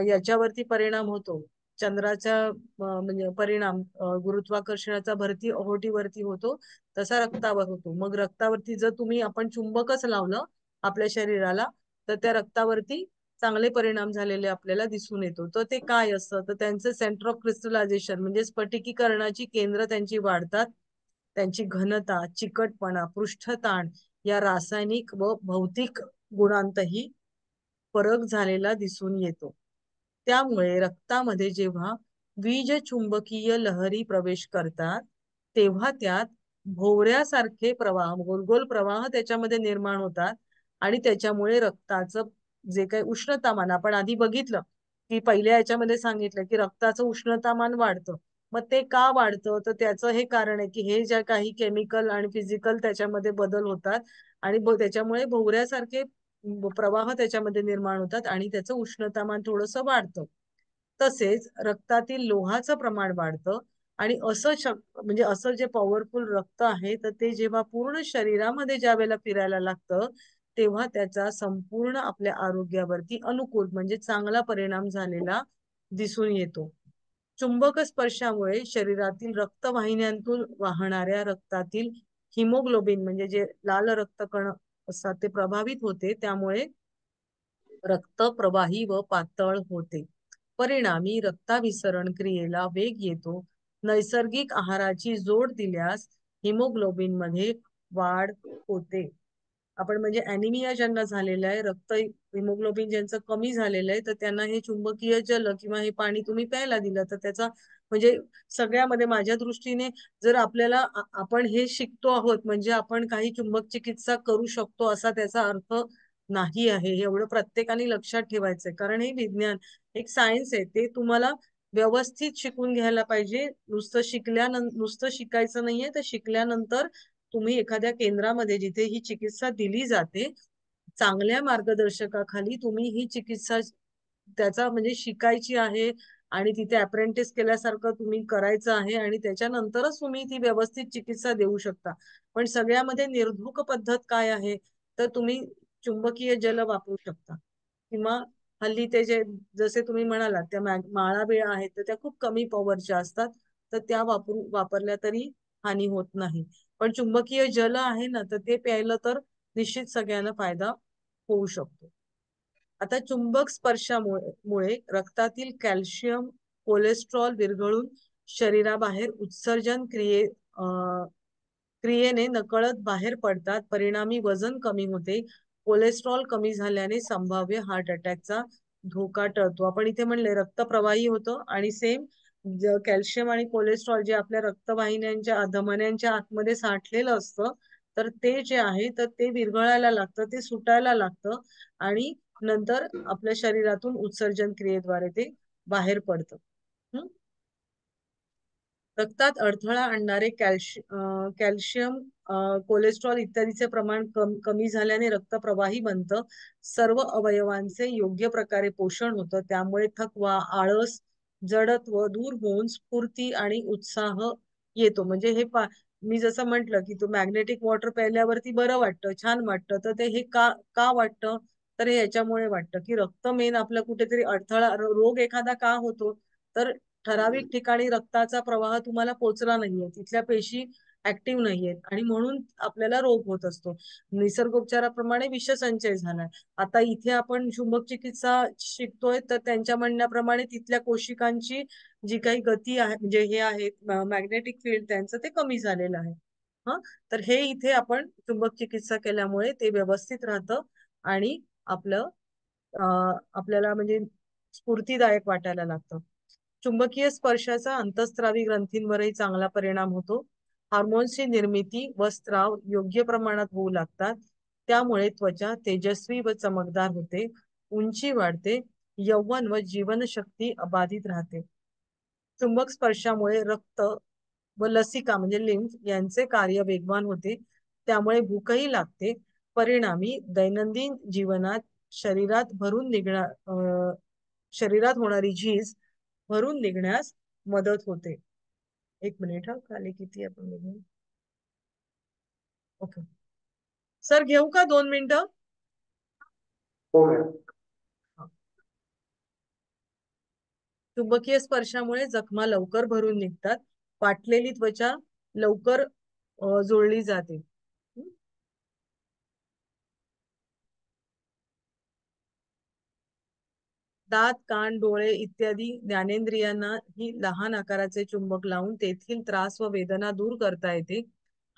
याच्यावरती परिणाम होतो चंद्राच्या म्हणजे परिणाम गुरुत्वाकर्षणाचा भरती ओहोटीवरती होतो तसा रक्तावर होतो. मग रक्तावरती जर आपण चुंबकच लावलं आपल्या शरीराला तर त्या रक्तावरती चांगले परिणाम झालेले आपल्याला दिसून येतो. तर ते काय असतं तर त्यांचं सेंटर ऑफ क्रिस्टलायझेशन म्हणजे स्फटिकीकरणाची केंद्र त्यांची वाढतात. त्यांची घनता, चिकटपणा, पृष्ठताण या रासायनिक व भौतिक गुणांतही फरक झालेला दिसून येतो. त्यामुळे रक्तामध्ये जेव्हा वीज चुंबकीय लहरी प्रवेश करतात तेव्हा त्यात भोवऱ्यासारखे प्रवाह, गोल प्रवाह त्याच्यामध्ये निर्माण होतात आणि त्याच्यामुळे रक्ताचं जे काही उष्णतामान आपण आधी बघितलं की पहिल्या याच्यामध्ये सांगितलं की रक्ताचं उष्णतामान वाढतं. मग ते का वाढतं तर त्याचं हे कारण आहे की हे ज्या काही केमिकल आणि फिजिकल त्याच्यामध्ये बदल होतात आणि त्याच्यामुळे भोवऱ्यासारखे प्रवाह त्याच्यामध्ये निर्माण होतात आणि त्याचं उष्णतामान थोडंसं वाढतं. तसेच रक्तातील लोहाचं प्रमाण वाढतं आणि म्हणजे असं जे पॉवरफुल रक्त आहे तर ते जेव्हा पूर्ण शरीरामध्ये ज्या वेळेला फिरायला लागतं तेव्हा त्याचा संपूर्ण आपल्या आरोग्यावरती अनुकूल म्हणजे चांगला परिणाम झालेला दिसून येतो. चुंबक स्पर्शामुळे शरीरातील रक्तवाहिन्यांतून वाहणाऱ्या रक्तातील हिमोग्लोबिन म्हणजे जे लाल रक्तकण असतात ते प्रभावित होते. त्यामुळे रक्त प्रवाही व पातळ होते. परिणामी रक्ताभिसरण क्रियेला वेग येतो. नैसर्गिक आहाराची जोड दिल्यास हिमोग्लोबिन मध्ये वाढ होते. आपण म्हणजे अॅनिमिया ज्यांना झालेलं आहे, रक्त हिमोग्लोबिन ज्यांचं कमी झालेलं आहे, तर त्यांना हे चुंबकीय जल किंवा हे पाणी तुम्ही प्यायला दिलं तर त्याचा म्हणजे सगळ्यामध्ये माझ्या दृष्टीने जर आपल्याला आपण हे शिकतो आहोत म्हणजे आपण काही चुंबक चिकित्सा करू शकतो असा त्याचा अर्थ नाही आहे. हे एवढं प्रत्येकाने लक्षात ठेवायचंय, कारण हे विज्ञान एक सायन्स आहे. ते तुम्हाला व्यवस्थित शिकून घ्यायला पाहिजे. नुसतं शिकायचं नाहीये, तर शिकल्यानंतर तुम्ही एखाद्या केंद्रामध्ये जिथे ही चिकित्सा दिली जाते चांगल्या मार्गदर्शकाखाली तुम्ही ही चिकित्सा त्याचा म्हणजे शिकायची आहे आणि तिथे अप्रेंटिस केल्यासारखं तुम्ही करायचं आहे आणि त्याच्यानंतरच तुम्ही ती व्यवस्थित चिकित्सा देऊ शकता. पण सगळ्यामध्ये निर्धूक पद्धत काय आहे, तर तुम्ही चुंबकीय जल वापरू शकता किंवा हल्ली ते जे जसे तुम्ही म्हणालात त्या माळा बिळा आहेत तर त्या खूप कमी पॉवरच्या असतात, तर त्या वापरल्या तरी हानी होत नाही. पण चुंबकीय जल आहे ना, तर ते प्यायलं तर निश्चित सगळ्यांना फायदा होऊ शकतो. आता चुंबक स्पर्शामुळे रक्तातील कॅल्शियम कोलेस्ट्रॉल विरघळून शरीराबाहेर उत्सर्जन क्रियेने नकळत बाहेर पडतात. परिणामी वजन कमी होते. कोलेस्ट्रॉल कमी झाल्याने संभाव्य हार्ट अटॅकचा धोका टळतो. आपण इथे म्हणले रक्त प्रवाही होतं आणि सेम कॅल्शियम आणि कोलेस्ट्रॉल जे आपल्या रक्तवाहिन्यांच्या धमन्यांच्या आतमध्ये साठलेलं असतं, तर ते जे आहे तर ते विरघळायला लागतं, ते सुटायला लागतं आणि नंतर आपल्या शरीरातून उत्सर्जन क्रियेद्वारे ते बाहेर पडतं. रक्तात अडथळा आणणारे कॅल्शियम कोलेस्ट्रॉल इत्यादीचे प्रमाण कमी झाल्याने रक्त प्रवाही बनतं. सर्व अवयवांचे योग्य प्रकारे पोषण होतं. त्यामुळे थकवा, आळस, जडत्व दूर होऊन स्फूर्ती आणि उत्साह येतो. म्हणजे मी जसं म्हंटल की तो मॅग्नेटिक वॉटर प्यायल्यावरती बरं वाटतं, छान वाटतं, तर ते हे का का वाटतं, तर हे याच्यामुळे वाटतं की रक्त मेन आपलं कुठेतरी अडथळा रोग एखादा का होतो, तर ठराविक ठिकाणी रक्ताचा प्रवाह तुम्हाला पोचला नाहीये, तिथल्या पेशी ऍक्टिव्ह नाहीयेत आणि म्हणून आपल्याला रोग होत असतो. निसर्गोपचाराप्रमाणे विषसंचय झालाय. आता इथे आपण चुंबक चिकित्सा शिकतोय तर त्यांच्या म्हणण्याप्रमाणे तिथल्या कोशिकांची जी काही गती आहे म्हणजे हे आहेत मॅग्नेटिक फील्ड त्यांचं ते कमी झालेलं आहे. हा, तर हे इथे आपण चुंबक चिकित्सा केल्यामुळे ते व्यवस्थित राहतं आणि आपलं आपल्याला म्हणजे स्फूर्तीदायक वाटायला लागतं. चुंबकीय स्पर्शाचा अंतःस्रावी ग्रंथींवरही चांगला परिणाम होतो. हार्मोन्सची निर्मिती व स्त्राव योग्य प्रमाणात होऊ लागतात. त्यामुळे त्वचा तेजस्वी व चमकदार होते, उंची वाढते, यौवन व जीवनशक्ती अबाधित राहते. चुंबक स्पर्शामुळे रक्त व लसिका म्हणजे लिम्फ यांचे कार्य वेगवान होते. त्यामुळे भूकही लागते. परिणामी दैनंदिन जीवनात शरीरात होणारी झीज भरून निघण्यास मदत होते. एक मिनिट हा, खाली किती आपण बघू. ओके सर, घेऊ का 2 मिनिटं? हा. चुंबकीय स्पर्शामुळे जखमा लवकर भरून निघतात. फाटलेली त्वचा लवकर जोडली जाते. दात, कान, डोळे इत्यादी ज्ञानेंद्रियांना ही लहान आकाराचे चुंबक लावून तेथील त्रास व वेदना दूर करता येते.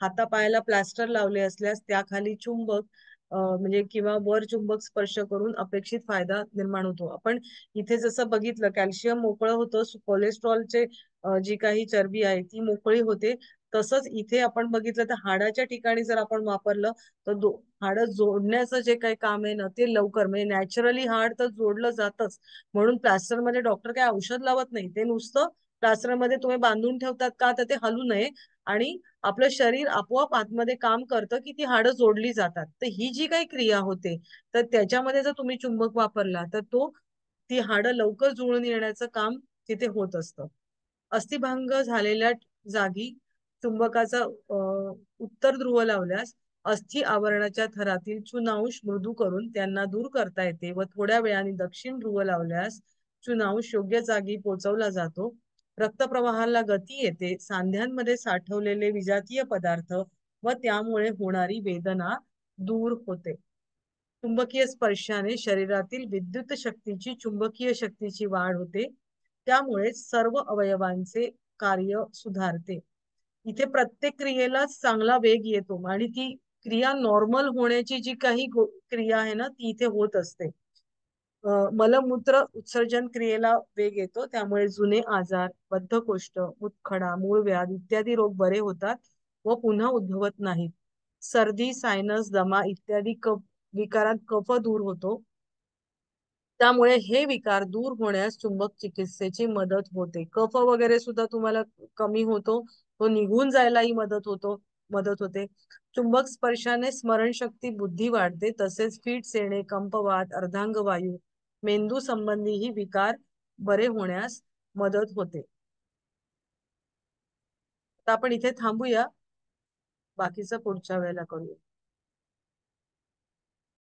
हातापायाला प्लास्टर लावले असल्यास त्याखाली चुंबक म्हणजे किंवा वर चुंबक स्पर्श करून अपेक्षित फायदा निर्माण होतो. आपण इथे जसं बघितलं कॅल्शियम मोकळं होतं, कोलेस्ट्रॉलचे जी काही चरबी आहे ती मोकळी होते. तसंच इथे आपण बघितलं तर हाडाच्या ठिकाणी जर आपण वापरलं तर हाड जोडण्याचं जे काही काम आहे ना ते लवकर म्हणजे नॅचरली हाड तर जोडलं जातच. म्हणून प्लास्टर मध्ये डॉक्टर काही औषध लावत नाही, ते नुसतं प्लास्टर मध्ये तुम्ही बांधून ठेवतात का तर ते हलू नये आणि आपलं शरीर आपोआप आतमध्ये काम करतं की ती हाडं जोडली जातात. तर ही जी काही क्रिया होते तर त्याच्यामध्ये जर तुम्ही चुंबक वापरला तर ती हाडं लवकर जुळून येण्याचं काम तिथे होत असतं. अस्थिभंग झालेल्या जागी चुंबकाचा उत्तर ध्रुव लावल्यास अस्थि आवरणाच्या थरातील चुनांश मृदू करून त्यांना दूर करता येते व थोड्या वेळाने दक्षिण ध्रुव लावल्यास चुनांश योग्य जागी पोहोचवला जातो. रक्तप्रवाहाला गती येते. सांध्यांमध्ये साठवलेले विजातीय पदार्थ व त्यामुळे होणारी वेदना दूर होते. चुंबकीय स्पर्शाने शरीरातील विद्युत शक्तीची चुंबकीय शक्तीची वाढ होते. त्यामुळे सर्व अवयवांचे कार्य सुधारते. इथे प्रत्येक क्रियेला चांगला वेग येतो आणि ती क्रिया नॉर्मल होण्याची जी काही क्रिया आहे ना ती इथे होत असते. मलमूत्र उत्सर्जन क्रियेला वेग येतो, त्यामुळे जुने आजार, बद्धकोष्ठ, मूतखडा, मूळव्याध इत्यादी रोग बरे होतात व पुन्हा उद्भवत नाहीत. सर्दी, सायनस, दमा इत्यादी विकारात कफ दूर होतो. त्यामुळे हे विकार दूर होण्यास चुंबक चिकित्सेची मदत होते. कफ वगैरे सुद्धा तुम्हाला कमी होतो, तो निघून जायलाही मदत होते. चुंबक स्पर्शाने स्मरणशक्ती, बुद्धी वाढते. तसेच फिट्स येणे, कंपवात, अर्धांगवायू, मेंदू संबंधीही विकार बरे होण्यास मदत होते. आता आपण इथे थांबूया, बाकीचं पुढच्या वेळेला करूया.